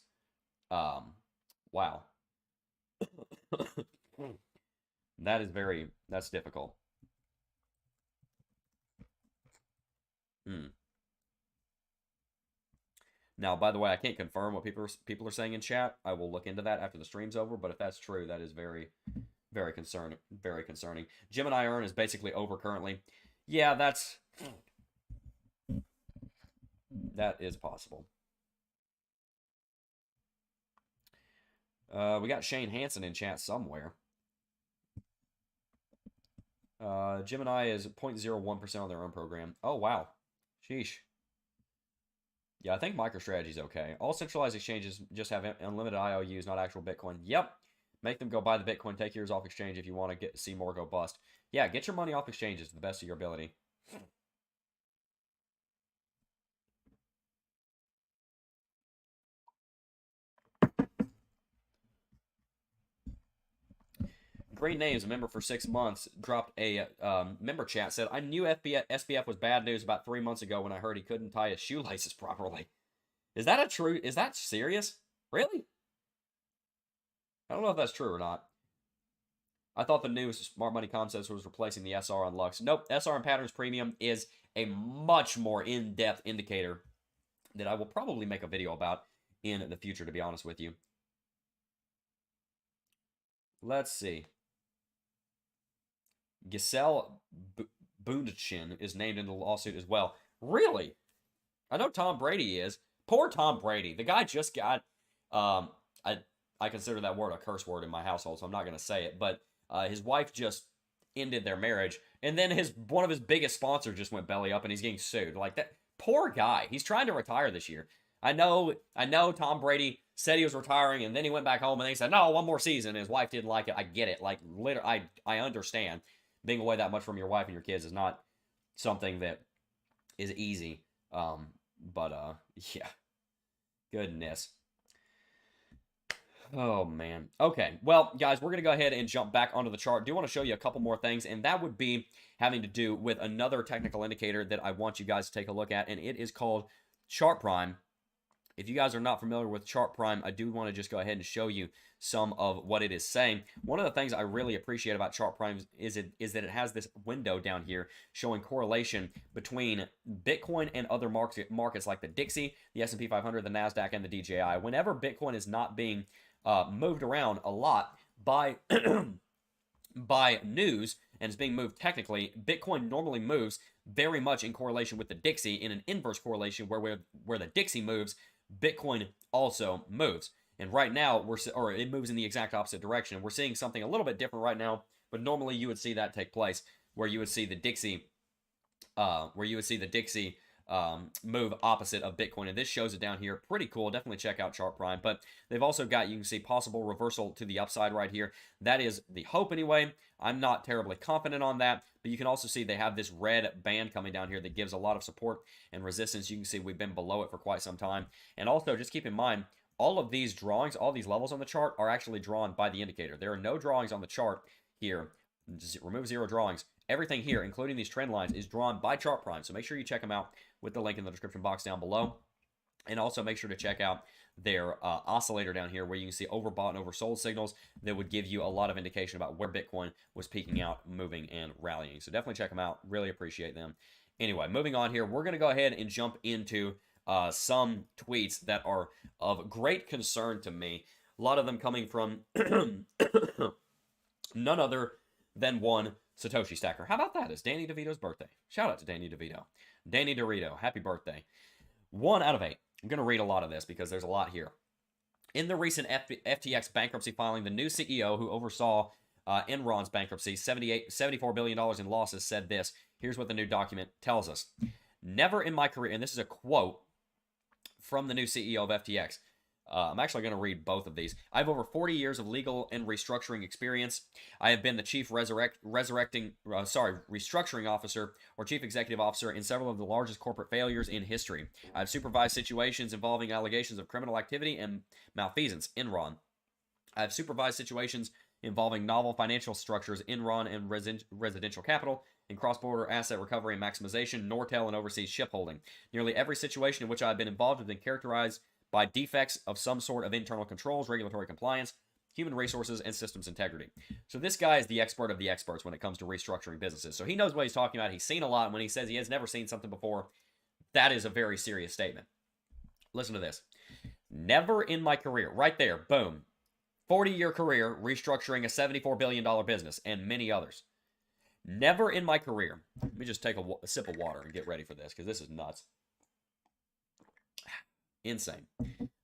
Wow. That's difficult. Now, by the way, I can't confirm what people are saying in chat. I will look into that after the stream's over, but if that's true, that is very, very concerning. Very concerning. Gemini Earn is basically over currently. Yeah, that is possible. We got Shane Hansen in chat somewhere. Gemini is 0.01% on their own program. Oh, wow. Sheesh. Yeah, I think MicroStrategy is okay. All centralized exchanges just have unlimited IOUs, not actual Bitcoin. Yep. Make them go buy the Bitcoin. Take yours off exchange if you want to see more go bust. Yeah, get your money off exchanges to the best of your ability. Great names. A member for 6 months dropped a member chat. Said, I knew SBF was bad news about 3 months ago when I heard he couldn't tie his shoelaces properly. Is that serious? Really? I don't know if that's true or not. I thought the new Smart Money Concepts was replacing the SR on Lux. Nope. SR and Patterns Premium is a much more in-depth indicator that I will probably make a video about in the future, to be honest with you. Let's see. Giselle Bundchen is named in the lawsuit as well. Really? I know Tom Brady is. Poor Tom Brady. The guy just got, I consider that word a curse word in my household, so I'm not going to say it, but his wife just ended their marriage, and then one of his biggest sponsors just went belly up, and he's getting sued. Like, that poor guy. He's trying to retire this year. I know Tom Brady said he was retiring, and then he went back home, and they said, no, one more season. His wife didn't like it. I get it. Like, literally, I understand. Being away that much from your wife and your kids is not something that is easy. But yeah. Goodness. Oh, man. Okay, well, guys, we're going to go ahead and jump back onto the chart. I do want to show you a couple more things, and that would be having to do with another technical indicator that I want you guys to take a look at, and it is called Chart Prime. If you guys are not familiar with Chart Prime, I do want to just go ahead and show you some of what it is saying. One of the things I really appreciate about Chart Prime is that it has this window down here showing correlation between Bitcoin and other markets like the Dixie, the S&P 500, the NASDAQ, and the DJI. Whenever Bitcoin is not being moved around a lot by by news and is being moved technically, Bitcoin normally moves very much in correlation with the Dixie in an inverse correlation where the Dixie moves, Bitcoin also moves. And right now, it moves in the exact opposite direction. We're seeing something a little bit different right now, but normally you would see that take place where you would see the Dixie move opposite of Bitcoin, and this shows it down here. Pretty cool. Definitely check out Chart Prime. But they've also got, you can see, possible reversal to the upside right here. That is the hope anyway. I'm not terribly confident on that, but you can also see they have this red band coming down here that gives a lot of support and resistance. You can see we've been below it for quite some time. And also, just keep in mind, all of these drawings, all these levels on the chart are actually drawn by the indicator. There are no drawings on the chart here. Just remove zero drawings. Everything here, including these trend lines, is drawn by Chart Prime. So make sure you check them out with the link in the description box down below. And also make sure to check out their oscillator down here where you can see overbought and oversold signals that would give you a lot of indication about where Bitcoin was peaking out, moving, and rallying. So definitely check them out. Really appreciate them. Anyway, moving on here, we're going to go ahead and jump into some tweets that are of great concern to me. A lot of them coming from none other than one Satoshi Stacker. How about that? It's Danny DeVito's birthday. Shout out to Danny DeVito. Danny DeVito, happy birthday. 1 out of 8. I'm going to read a lot of this because there's a lot here. In the recent FTX bankruptcy filing, the new CEO who oversaw Enron's bankruptcy, $74 billion in losses, said this. Here's what the new document tells us. Never in my career, and this is a quote from the new CEO of FTX. I'm actually going to read both of these. I have over 40 years of legal and restructuring experience. I have been the chief restructuring officer or chief executive officer in several of the largest corporate failures in history. I've supervised situations involving allegations of criminal activity and malfeasance, Enron. I've supervised situations involving novel financial structures, Enron and residential capital, in cross-border asset recovery and maximization, Nortel and overseas shipholding. Nearly every situation in which I've been involved has been characterized by defects of some sort of internal controls, regulatory compliance, human resources, and systems integrity. So this guy is the expert of the experts when it comes to restructuring businesses. So he knows what he's talking about. He's seen a lot. And when he says he has never seen something before, that is a very serious statement. Listen to this. Never in my career, right there, boom. 40-year career restructuring a $74 billion business and many others. Never in my career. Let me just take a sip of water and get ready for this because this is nuts. Insane.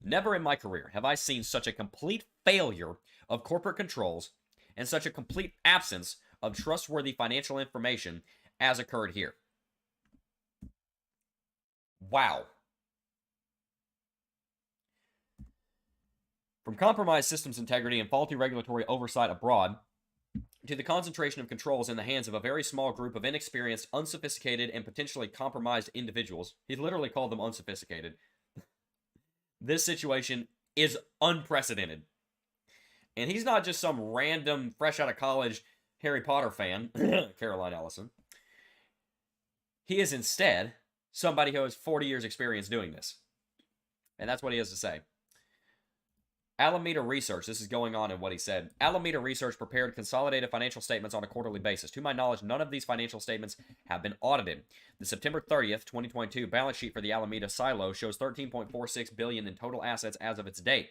Never in my career have I seen such a complete failure of corporate controls and such a complete absence of trustworthy financial information as occurred here. Wow. From compromised systems integrity and faulty regulatory oversight abroad to the concentration of controls in the hands of a very small group of inexperienced, unsophisticated, and potentially compromised individuals. He literally called them unsophisticated. This situation is unprecedented. And he's not just some random, fresh out of college Harry Potter fan, Caroline Ellison. He is instead somebody who has 40 years experience doing this. And that's what he has to say. Alameda Research, this is going on in what he said. Alameda Research prepared consolidated financial statements on a quarterly basis. To my knowledge, none of these financial statements have been audited. The September 30th, 2022 balance sheet for the Alameda silo shows $13.46 billion in total assets as of its date.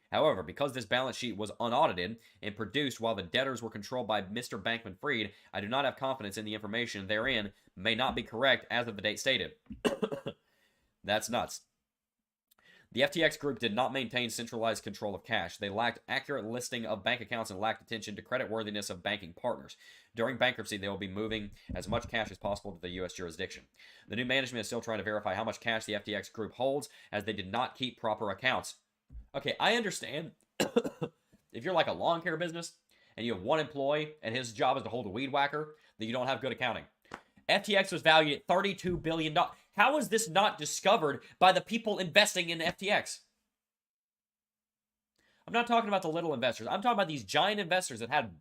However, because this balance sheet was unaudited and produced while the debtors were controlled by Mr. Bankman-Fried, I do not have confidence in the information therein may not be correct as of the date stated. That's nuts. The FTX group did not maintain centralized control of cash. They lacked accurate listing of bank accounts and lacked attention to creditworthiness of banking partners. During bankruptcy, they will be moving as much cash as possible to the U.S. jurisdiction. The new management is still trying to verify how much cash the FTX group holds, as they did not keep proper accounts. Okay, I understand. If you're like a lawn care business and you have one employee and his job is to hold a weed whacker, then you don't have good accounting. FTX was valued at $32 billion. How is this not discovered by the people investing in FTX? I'm not talking about the little investors. I'm talking about these giant investors that had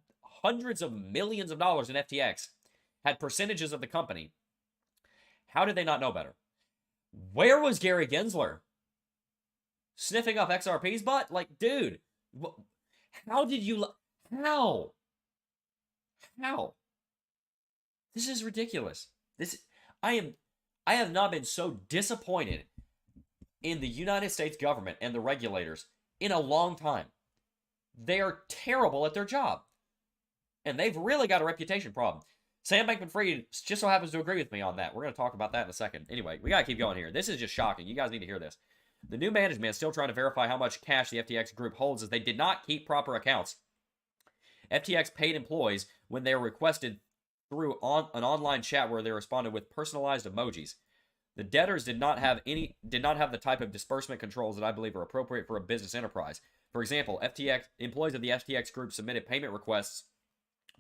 hundreds of millions of dollars in FTX, had percentages of the company. How did they not know better? Where was Gary Gensler? Sniffing up XRP's butt? Like, dude, how did you... How? This is ridiculous. I have not been so disappointed in the United States government and the regulators in a long time. They are terrible at their job. And they've really got a reputation problem. Sam Bankman-Fried just so happens to agree with me on that. We're going to talk about that in a second. Anyway, we got to keep going here. This is just shocking. You guys need to hear this. The new management is still trying to verify how much cash the FTX group holds, as they did not keep proper accounts. FTX paid employees when they were requested through an online chat where they responded with personalized emojis. The debtors did not have the type of disbursement controls that I believe are appropriate for a business enterprise. For example, employees of the FTX group submitted payment requests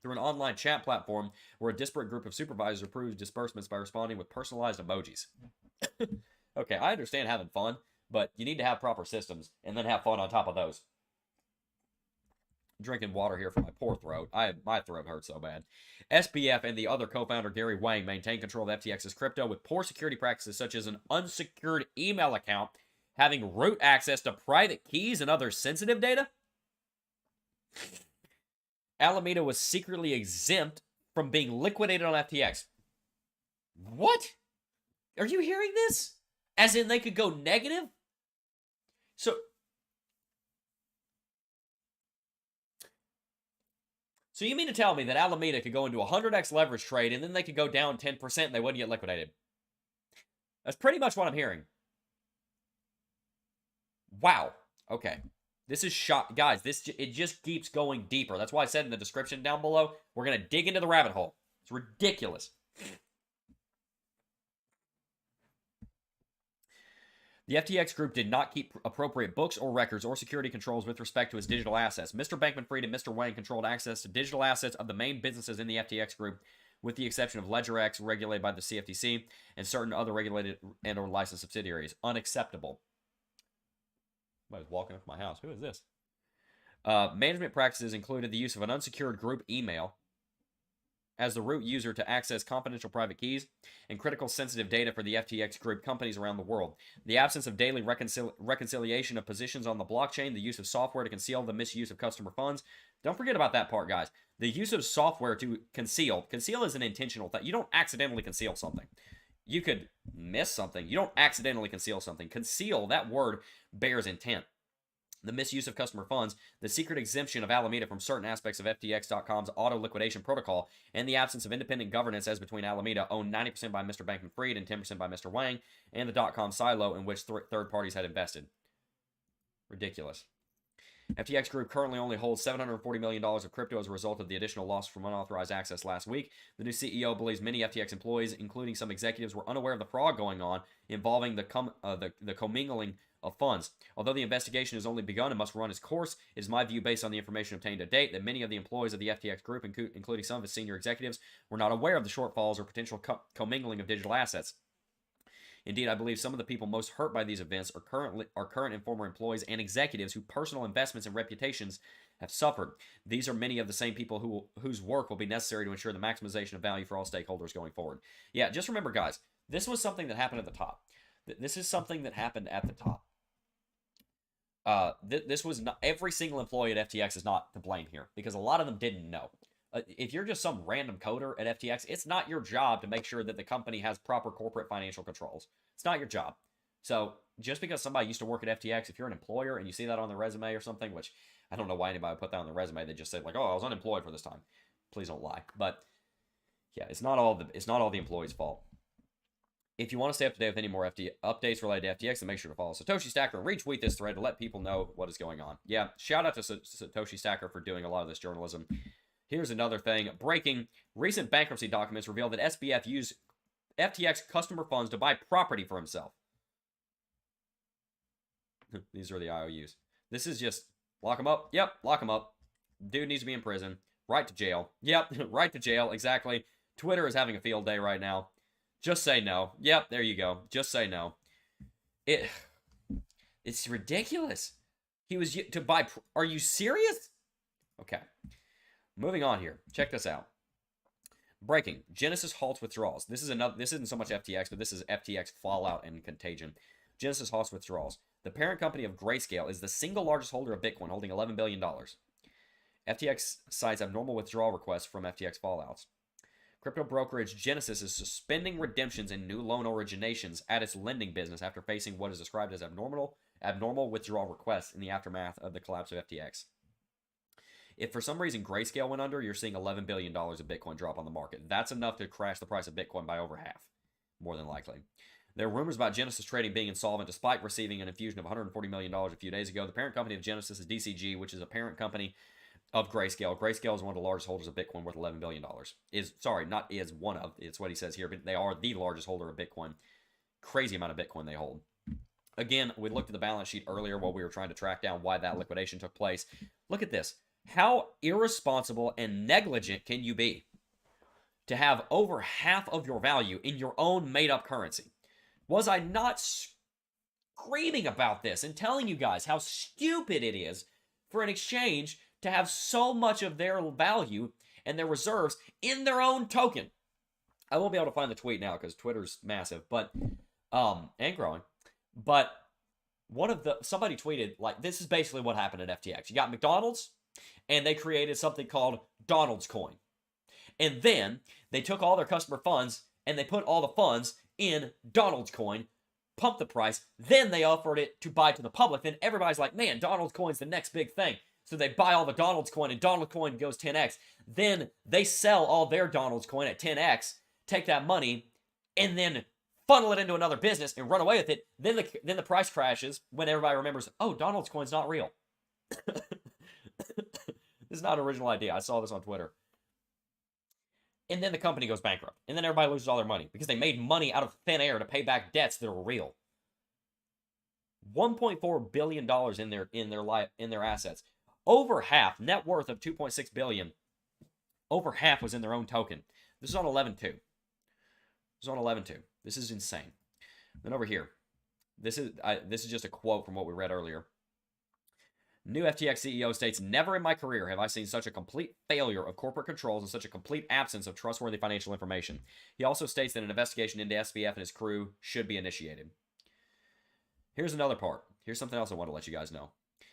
through an online chat platform where a disparate group of supervisors approved disbursements by responding with personalized emojis. Okay, I understand having fun, but you need to have proper systems and then have fun on top of those. Drinking water here for my poor throat. My throat hurts so bad. SBF and the other co-founder Gary Wang maintain control of FTX's crypto with poor security practices such as an unsecured email account, having root access to private keys and other sensitive data. Alameda was secretly exempt from being liquidated on FTX. What? Are you hearing this? As in they could go negative? So So you mean to tell me that Alameda could go into a 100x leverage trade and then they could go down 10% and they wouldn't get liquidated? That's pretty much what I'm hearing. Wow. Okay. This is guys, it just keeps going deeper. That's why I said in the description down below, we're going to dig into the rabbit hole. It's ridiculous. The FTX group did not keep appropriate books or records or security controls with respect to its digital assets. Mr. Bankman-Fried and Mr. Wang controlled access to digital assets of the main businesses in the FTX group, with the exception of LedgerX, regulated by the CFTC, and certain other regulated and or licensed subsidiaries. Unacceptable. Somebody's walking up my house. Who is this? Management practices included the use of an unsecured group email as the root user to access confidential private keys and critical sensitive data for the FTX group companies around the world. The absence of daily reconciliation of positions on the blockchain, the use of software to conceal the misuse of customer funds. Don't forget about that part, guys. The use of software to conceal. Conceal is an intentional thing. You don't accidentally conceal something. You could miss something. You don't accidentally conceal something. Conceal, that word bears intent. The misuse of customer funds, the secret exemption of Alameda from certain aspects of FTX.com's auto liquidation protocol, and the absence of independent governance as between Alameda, owned 90% by Mr. Bankman-Fried and 10% by Mr. Wang, and the .com silo in which third parties had invested. Ridiculous. FTX Group currently only holds $740 million of crypto as a result of the additional loss from unauthorized access last week. The new CEO believes many FTX employees, including some executives, were unaware of the fraud going on involving the commingling of funds. Although the investigation has only begun and must run its course, it is my view, based on the information obtained to date, that many of the employees of the FTX Group, including some of its senior executives, were not aware of the shortfalls or potential commingling of digital assets. Indeed, I believe some of the people most hurt by these events are current and former employees and executives whose personal investments and reputations have suffered. These are many of the same people whose work will be necessary to ensure the maximization of value for all stakeholders going forward. Yeah, just remember, guys, this was something that happened at the top. This is something that happened at the top. This was not, every single employee at FTX is not to blame here, because a lot of them didn't know. If you're just some random coder at FTX, it's not your job to make sure that the company has proper corporate financial controls. It's not your job. So just because somebody used to work at FTX, if you're an employer and you see that on their resume or something, which I don't know why anybody would put that on their resume, they just say like, "Oh, I was unemployed for this time." Please don't lie. But yeah, it's not all the employees' fault. If you want to stay up to date with any more updates related to FTX, then make sure to follow Satoshi Stacker and retweet this thread to let people know what is going on. Yeah, shout out to Satoshi Stacker for doing a lot of this journalism. Here's another thing. Breaking. Recent bankruptcy documents reveal that SBF used FTX customer funds to buy property for himself. These are the IOUs. This is just, lock him up. Yep, lock him up. Dude needs to be in prison. Right to jail. Yep, right to jail, exactly. Twitter is having a field day right now. Just say no. Yep, there you go. Just say no. It's ridiculous. He was to buy. Are you serious? Okay. Moving on here. Check this out. Breaking. Genesis halts withdrawals. This isn't so much FTX, but this is FTX fallout and Contagion. Genesis halts withdrawals. The parent company of Grayscale is the single largest holder of Bitcoin, holding $11 billion. FTX cites abnormal withdrawal requests from FTX fallouts. Crypto brokerage Genesis is suspending redemptions and new loan originations at its lending business after facing what is described as abnormal withdrawal requests in the aftermath of the collapse of FTX. If for some reason Grayscale went under, you're seeing $11 billion of Bitcoin drop on the market. That's enough to crash the price of Bitcoin by over half, more than likely. There are rumors about Genesis Trading being insolvent despite receiving an infusion of $140 million a few days ago. The parent company of Genesis is DCG, which is a parent company of Grayscale. Grayscale is one of the largest holders of Bitcoin, worth $11 billion. It's what he says here, but they are the largest holder of Bitcoin. Crazy amount of Bitcoin they hold. Again, we looked at the balance sheet earlier while we were trying to track down why that liquidation took place. Look at this. How irresponsible and negligent can you be to have over half of your value in your own made-up currency? Was I not screaming about this and telling you guys how stupid it is for an exchange to have so much of their value and their reserves in their own token? I won't be able to find the tweet now because Twitter's massive, but and growing. But somebody tweeted, like, this is basically what happened at FTX. You got McDonald's, and they created something called Donald's Coin. And then they took all their customer funds and they put all the funds in Donald's Coin, pumped the price, then they offered it to buy to the public. Then everybody's like, man, Donald's Coin's the next big thing. So they buy all the Donald's coin, and Donald coin goes 10x. Then they sell all their Donald's coin at 10x, take that money, and then funnel it into another business and run away with it. Then the price crashes when everybody remembers, oh, Donald's coin's not real. This is not an original idea. I saw this on Twitter. And then the company goes bankrupt. And then everybody loses all their money because they made money out of thin air to pay back debts that were real. $1.4 billion in their assets. Over half, net worth of $2.6 billion. Over half was in their own token. This is on 11.2. This is on 11.2. This is insane. Then over here, this is just a quote from what we read earlier. New FTX CEO states, never in my career have I seen such a complete failure of corporate controls and such a complete absence of trustworthy financial information. He also states that an investigation into SBF and his crew should be initiated. Here's another part. Here's something else I want to let you guys know.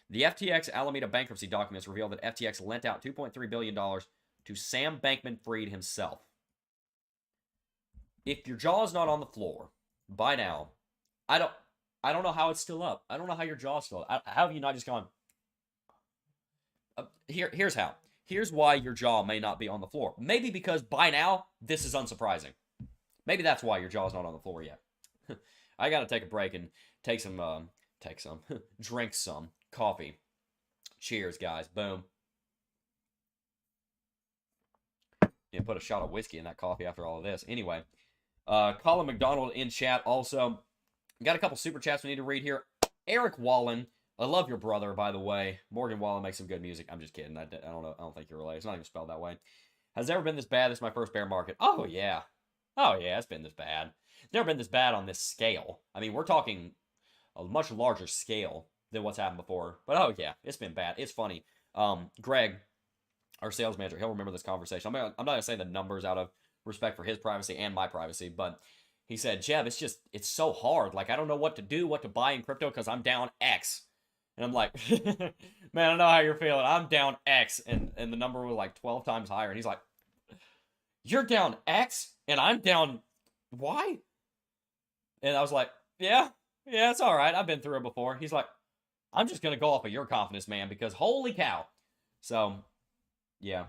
The FTX Alameda bankruptcy documents reveal that FTX lent out $2.3 billion to Sam Bankman-Fried himself. If your jaw is not on the floor by now, I don't know how it's still up. I don't know how your jaw's still up. How have you not just gone... Here's how. Here's why your jaw may not be on the floor. Maybe because by now, this is unsurprising. Maybe that's why your jaw's not on the floor yet. I gotta take a break and drink some coffee. Cheers, guys. Boom. Yeah, put a shot of whiskey in that coffee after all of this. Anyway, Colin McDonald in chat also. Got a couple super chats we need to read here. Eric Wallen. I love your brother, by the way. Morgan Wallen makes some good music. I'm just kidding. I don't know. I don't think you're related. It's not even spelled that way. Has it ever been this bad? This is my first bear market. Oh, yeah. Oh, yeah. It's been this bad. It's never been this bad on this scale. I mean, we're talking a much larger scale than what's happened before. But, oh, yeah. It's been bad. It's funny. Greg, our sales manager, he'll remember this conversation. I'm not going to say the numbers out of respect for his privacy and my privacy, but he said, Jebb, it's so hard. Like, I don't know what to do, what to buy in crypto because I'm down X. And I'm like, man, I know how you're feeling. I'm down X. And the number was like 12 times higher. And he's like, you're down X and I'm down Y? And I was like, yeah, it's all right. I've been through it before. He's like, I'm just going to go off of your confidence, man, because holy cow. So, yeah.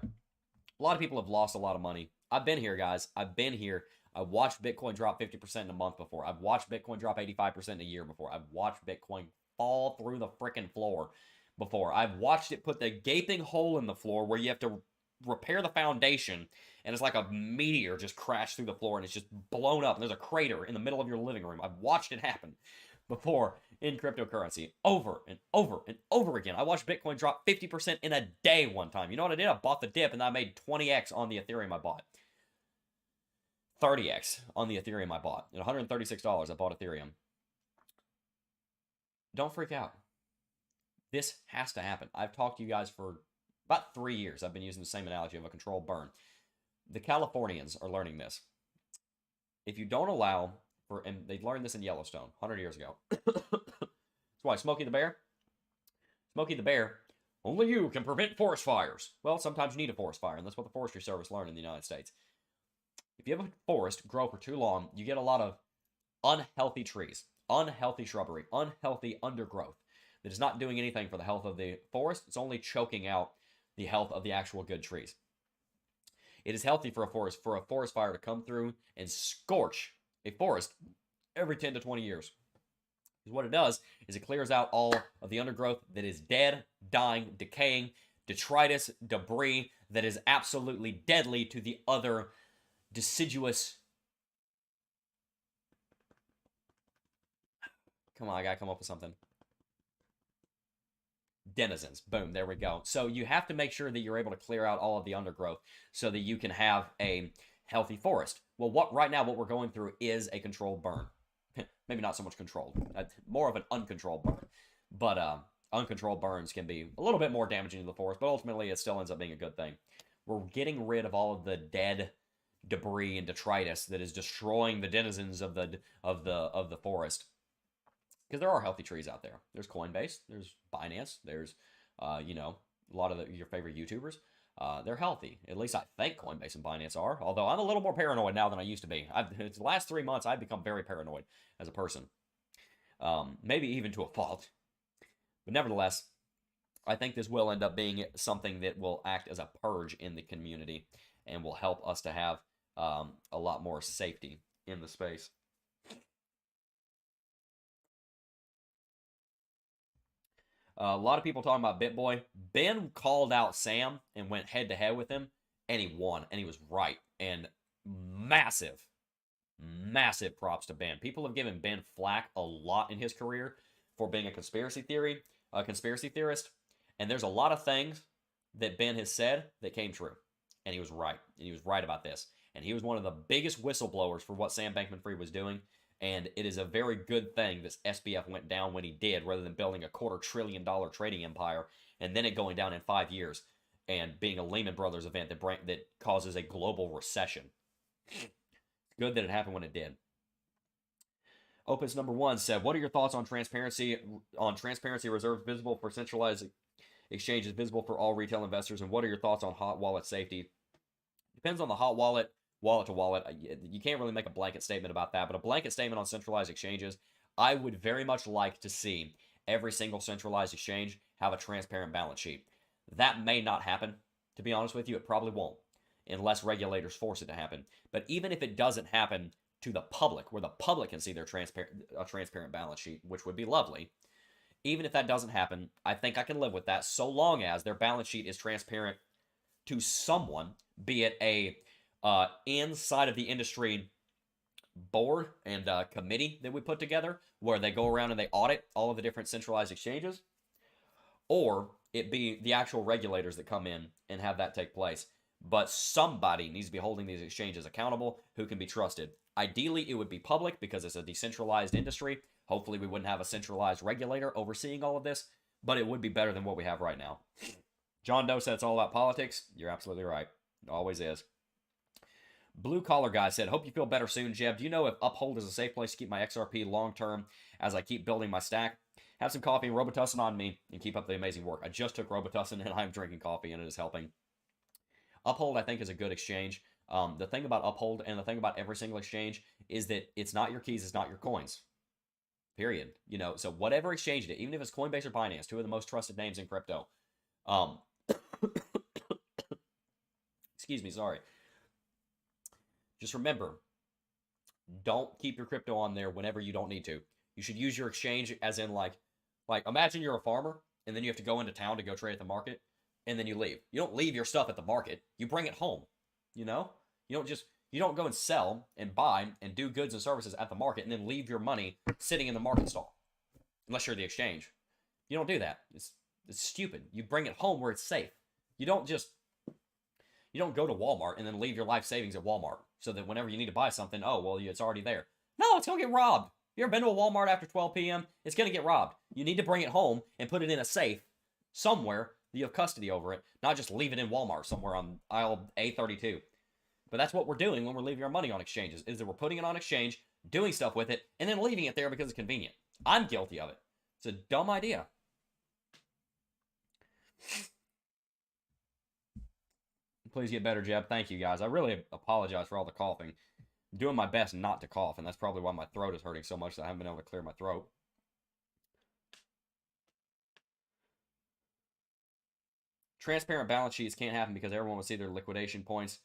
A lot of people have lost a lot of money. I've been here, guys. I've been here. I watched Bitcoin drop 50% in a month before. I've watched Bitcoin drop 85% in a year before. I've watched Bitcoin fall through the freaking floor before. I've watched it put the gaping hole in the floor where you have to repair the foundation, and it's like a meteor just crashed through the floor, and it's just blown up, and there's a crater in the middle of your living room. I've watched it happen before in cryptocurrency over and over and over again. I watched Bitcoin drop 50% in a day one time. You know what I did? I bought the dip, and I made 20x on the Ethereum I bought. 30x on the Ethereum I bought. At $136, I bought Ethereum. Don't freak out. This has to happen. I've talked to you guys for about 3 years. I've been using the same analogy of a controlled burn. The Californians are learning this. If you don't allow for, and they learned this in Yellowstone 100 years ago. That's why Smokey the Bear, only you can prevent forest fires. Well, sometimes you need a forest fire, and that's what the Forestry Service learned in the United States. If you have a forest grow for too long, you get a lot of unhealthy trees. Unhealthy shrubbery, unhealthy undergrowth that is not doing anything for the health of the forest. It's only choking out the health of the actual good trees. It is healthy for a forest fire to come through and scorch a forest every 10 to 20 years. Because what it does is it clears out all of the undergrowth that is dead, dying, decaying, detritus, debris that is absolutely deadly to the other deciduous... Come on, I gotta come up with something. Denizens. Boom, there we go. So you have to make sure that you're able to clear out all of the undergrowth so that you can have a healthy forest. Well, right now what we're going through is a controlled burn. Maybe not so much controlled. More of an uncontrolled burn. But uncontrolled burns can be a little bit more damaging to the forest, but ultimately it still ends up being a good thing. We're getting rid of all of the dead debris and detritus that is destroying the denizens of the forest. Because there are healthy trees out there. There's Coinbase, there's Binance, there's, a lot of your favorite YouTubers. They're healthy. At least I think Coinbase and Binance are. Although I'm a little more paranoid now than I used to be. The last 3 months, I've become very paranoid as a person. Maybe even to a fault. But nevertheless, I think this will end up being something that will act as a purge in the community and will help us to have a lot more safety in the space. A lot of people talking about BitBoy. Ben called out Sam and went head to head with him, and he won, and he was right. And massive, massive props to Ben. People have given Ben flack a lot in his career for being a conspiracy theorist, and there's a lot of things that Ben has said that came true, and he was right. And he was right about this, and he was one of the biggest whistleblowers for what Sam Bankman-Fried was doing. And it is a very good thing that SBF went down when he did, rather than building a $250 billion trading empire and then it going down in 5 years and being a Lehman Brothers event that causes a global recession. Good that it happened when it did. Opus number 1 said, "What are your thoughts on transparency reserves visible for centralized exchanges, visible for all retail investors, and what are your thoughts on hot wallet safety?" Depends on the hot wallet. Wallet to wallet, you can't really make a blanket statement about that, but a blanket statement on centralized exchanges, I would very much like to see every single centralized exchange have a transparent balance sheet. That may not happen, to be honest with you. It probably won't, unless regulators force it to happen. But even if it doesn't happen to the public, where the public can see their transparent balance sheet, which would be lovely, even if that doesn't happen, I think I can live with that, so long as their balance sheet is transparent to someone, be it a inside of the industry board and committee that we put together, where they go around and they audit all of the different centralized exchanges, or it be the actual regulators that come in and have that take place. But somebody needs to be holding these exchanges accountable who can be trusted. Ideally, it would be public because it's a decentralized industry. Hopefully, we wouldn't have a centralized regulator overseeing all of this, but it would be better than what we have right now. John Doe said it's all about politics. You're absolutely right. It always is. Blue Collar Guy said, "Hope you feel better soon, Jebb. Do you know if Uphold is a safe place to keep my XRP long-term as I keep building my stack? Have some coffee and Robitussin on me and keep up the amazing work." I just took Robitussin and I'm drinking coffee and it is helping. Uphold, I think, is a good exchange. The thing about Uphold and the thing about every single exchange is that it's not your keys, it's not your coins. Period. You know, so whatever exchange it is, even if it's Coinbase or Binance, two of the most trusted names in crypto. Excuse me, sorry. Just remember, don't keep your crypto on there whenever you don't need to. You should use your exchange as in like imagine you're a farmer and then you have to go into town to go trade at the market and then you leave. You don't leave your stuff at the market. You bring it home. You know? You don't go and sell and buy and do goods and services at the market and then leave your money sitting in the market stall. Unless you're the exchange. You don't do that. It's stupid. You bring it home where it's safe. You don't go to Walmart and then leave your life savings at Walmart so that whenever you need to buy something, oh, well, it's already there. No, it's going to get robbed. You ever been to a Walmart after 12 p.m.? It's going to get robbed. You need to bring it home and put it in a safe somewhere that you have custody over it, not just leave it in Walmart somewhere on aisle A32. But that's what we're doing when we're leaving our money on exchanges, is that we're putting it on exchange, doing stuff with it, and then leaving it there because it's convenient. I'm guilty of it. It's a dumb idea. Please get better, Jebb. Thank you, guys. I really apologize for all the coughing. I'm doing my best not to cough, and that's probably why my throat is hurting so much that I haven't been able to clear my throat. Transparent balance sheets can't happen because everyone will see their liquidation points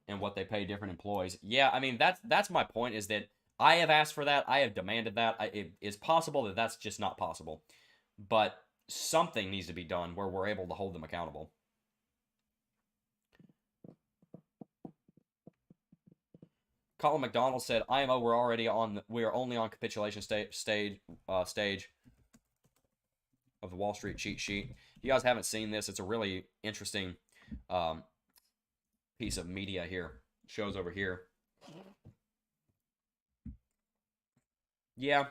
and what they pay different employees. Yeah, I mean, that's my point, is that I have asked for that. I have demanded that. It is possible that that's just not possible. But something needs to be done where we're able to hold them accountable. Colin McDonald said, "IMO, we are only on capitulation stage of the Wall Street cheat sheet." If you guys haven't seen this, it's a really interesting piece of media here. Shows over here. Yeah.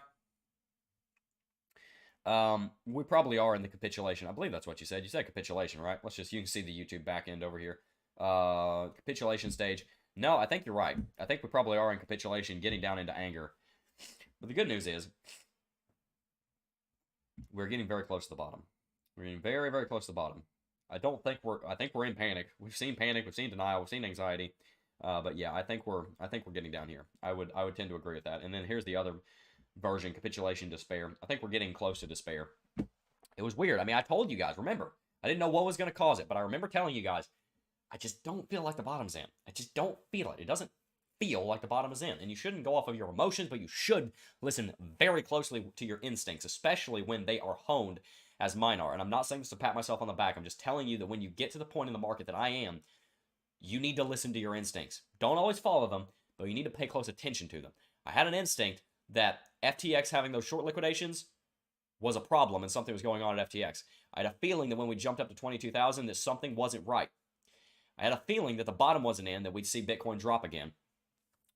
We probably are in the capitulation. I believe that's what you said. You said capitulation, right? You can see the YouTube back end over here. Capitulation stage. No, I think you're right. I think we probably are in capitulation, getting down into anger. But the good news is, we're getting very close to the bottom. We're getting very, very close to the bottom. I think we're in panic. We've seen panic, we've seen denial, we've seen anxiety. But yeah, I think we're getting down here. I would tend to agree with that. And then here's the other version, capitulation, despair. I think we're getting close to despair. It was weird. I mean, I told you guys, remember, I didn't know what was going to cause it, but I remember telling you guys, I just don't feel like the bottom's in. I just don't feel it. It doesn't feel like the bottom is in. And you shouldn't go off of your emotions, but you should listen very closely to your instincts, especially when they are honed as mine are. And I'm not saying this to pat myself on the back. I'm just telling you that when you get to the point in the market that I am, you need to listen to your instincts. Don't always follow them, but you need to pay close attention to them. I had an instinct that FTX having those short liquidations was a problem and something was going on at FTX. I had a feeling that when we jumped up to 22,000 that something wasn't right. I had a feeling that the bottom wasn't in, that we'd see Bitcoin drop again.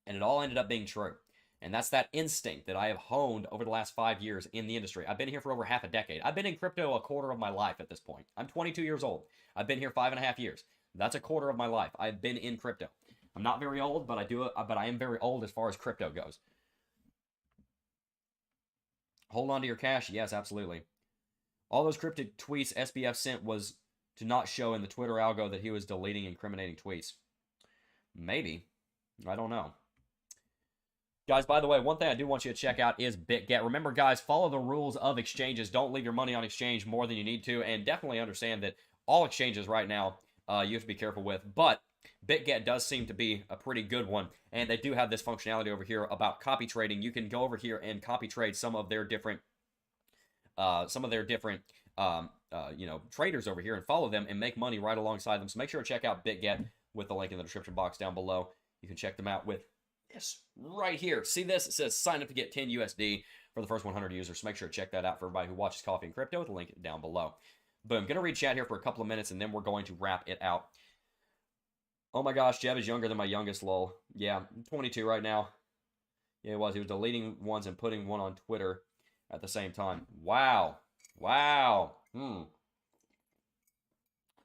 And it all ended up being true. And that's that instinct that I have honed over the last 5 years in the industry. I've been here for over half a decade. I've been in crypto a quarter of my life at this point. I'm 22 years old. I've been here 5.5 years. That's a quarter of my life. I've been in crypto. I'm not very old, but I am very old as far as crypto goes. Hold on to your cash. Yes, absolutely. All those cryptic tweets SBF sent was to not show in the Twitter algo that he was deleting incriminating tweets. Maybe. I don't know. Guys, by the way, one thing I do want you to check out is BitGet. Remember, guys, follow the rules of exchanges. Don't leave your money on exchange more than you need to, and definitely understand that all exchanges right now you have to be careful with. But BitGet does seem to be a pretty good one, and they do have this functionality over here about copy trading. You can go over here and copy trade some of their different traders over here and follow them and make money right alongside them. So make sure to check out BitGet with the link in the description box down below. You can check them out with this right here. See this? It says sign up to get 10 USD for the first 100 users. So make sure to check that out for everybody who watches Coffee and Crypto with the link down below. Boom. Going to read chat here for a couple of minutes, and then we're going to wrap it out. Oh my gosh, Jebb is younger than my youngest, lol. Yeah, I'm 22 right now. Yeah, he was. He was deleting ones and putting one on Twitter at the same time. Wow. Wow.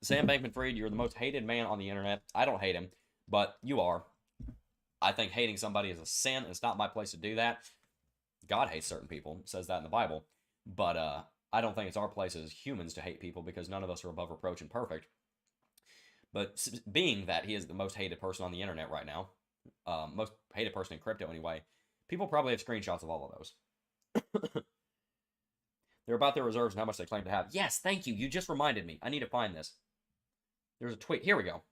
Sam Bankman-Fried, you're the most hated man on the internet. I don't hate him, but you are. I think hating somebody is a sin, and it's not my place to do that. God hates certain people. It says that in the Bible. But I don't think it's our place as humans to hate people because none of us are above reproach and perfect. But being that he is the most hated person on the internet right now, most hated person in crypto anyway, people probably have screenshots of all of those. They're about their reserves and how much they claim to have. Yes, thank you. You just reminded me. I need to find this. There's a tweet. Here we go.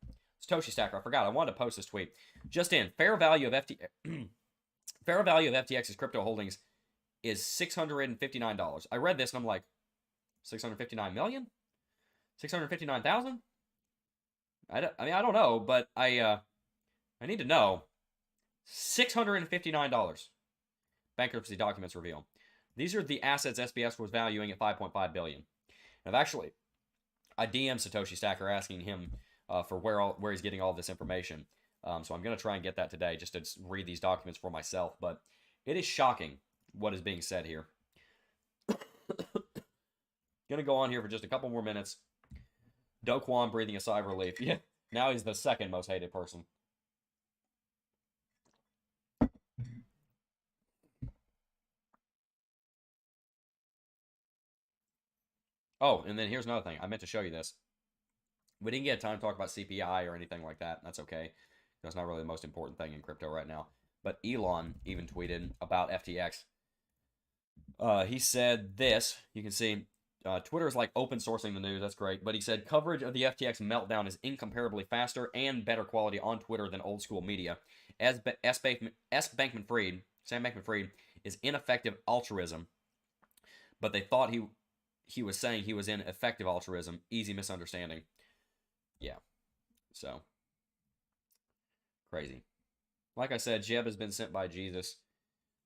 Satoshi Stacker. I forgot. I wanted to post this tweet. Just in. Fair value of FTX's crypto holdings is $659. I read this and I'm like, 659 million? 659,000? I don't know, but I need to know. $659. Bankruptcy documents reveal. These are the assets SBF was valuing at $5.5 billion. And I DM'd Satoshi Stacker asking him for where he's getting all this information. So I'm going to try and get that today just to read these documents for myself. But it is shocking what is being said here. Going to go on here for just a couple more minutes. Do Kwon breathing a sigh of relief. Yeah, now he's the second most hated person. Oh, and then here's another thing. I meant to show you this. We didn't get time to talk about CPI or anything like that. That's okay. That's not really the most important thing in crypto right now. But Elon even tweeted about FTX. He said this. You can see Twitter is like open sourcing the news. That's great. But he said coverage of the FTX meltdown is incomparably faster and better quality on Twitter than old school media. Sam Bankman-Fried is ineffective altruism. But they thought he was saying he was in effective altruism. Easy misunderstanding. Yeah. So. Crazy. Like I said, Jebb has been sent by Jesus.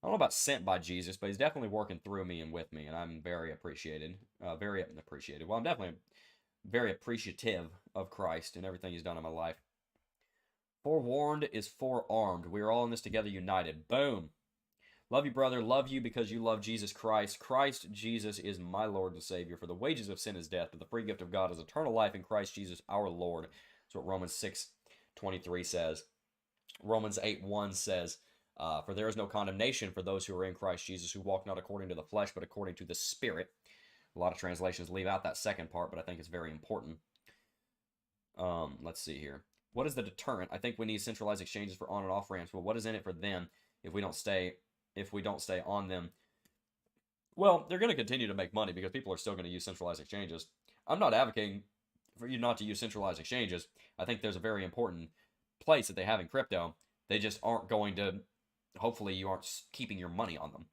I don't know about sent by Jesus, but he's definitely working through me and with me, and I'm very appreciated. Very appreciated. Well, I'm definitely very appreciative of Christ and everything he's done in my life. Forewarned is forearmed. We are all in this together united. Boom. Love you, brother. Love you because you love Jesus Christ. Christ Jesus is my Lord and Savior. For the wages of sin is death, but the free gift of God is eternal life in Christ Jesus our Lord. That's what Romans 6:23 says. Romans 8:1 says, for there is no condemnation for those who are in Christ Jesus, who walk not according to the flesh, but according to the Spirit. A lot of translations leave out that second part, but I think it's very important. Let's see here. What is the deterrent? I think we need centralized exchanges for on and off ramps. Well, what is in it for them if we don't stay on them Well, they're going to continue to make money because people are still going to use centralized exchanges. I'm not advocating for you not to use centralized exchanges. I think there's a very important place that they have in crypto. They just aren't going to, hopefully you aren't keeping your money on them.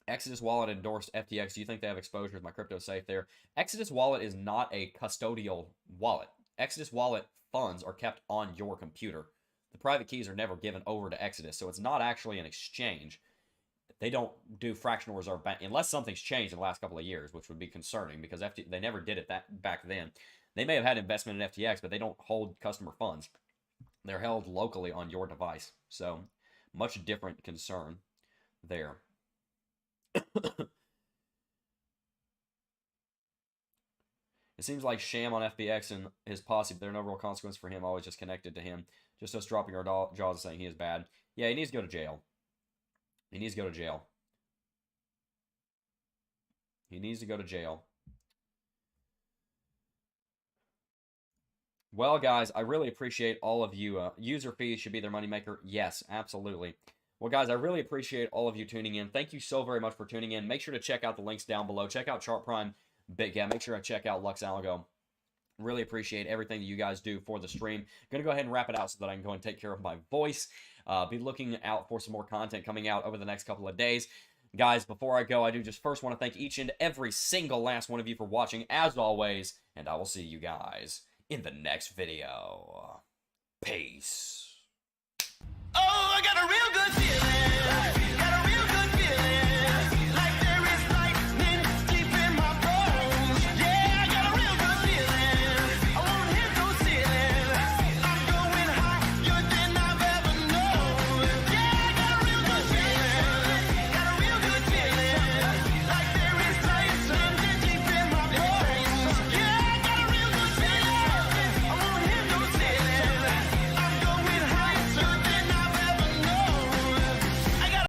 Exodus Wallet endorsed FTX. Do you think they have exposure? Is my crypto safe there? Exodus Wallet is not a custodial wallet. Exodus Wallet funds are kept on your computer. The private keys are never given over to Exodus, so it's not actually an exchange. They don't do fractional reserve bank unless something's changed in the last couple of years, which would be concerning because they never did it back then. They may have had investment in FTX, but they don't hold customer funds. They're held locally on your device, so much different concern there. It seems like sham on FBX and his posse, but there's no real consequence for him, always just connected to him. Just us dropping our jaws and saying he is bad. Yeah, he needs to go to jail. He needs to go to jail. He needs to go to jail. Well, guys, I really appreciate all of you. User fees should be their moneymaker. Yes, absolutely. Well, guys, I really appreciate all of you tuning in. Thank you so very much for tuning in. Make sure to check out the links down below. Check out Chart Prime, BitGap. Make sure to check out Lux Algo. Really appreciate everything that you guys do for the stream. Going to go ahead and wrap it out so that I can go and take care of my voice. Be looking out for some more content coming out over the next couple of days. Guys, before I go, I do just first want to thank each and every single last one of you for watching, as always, and I will see you guys in the next video. Peace. Oh, I got a real good feeling.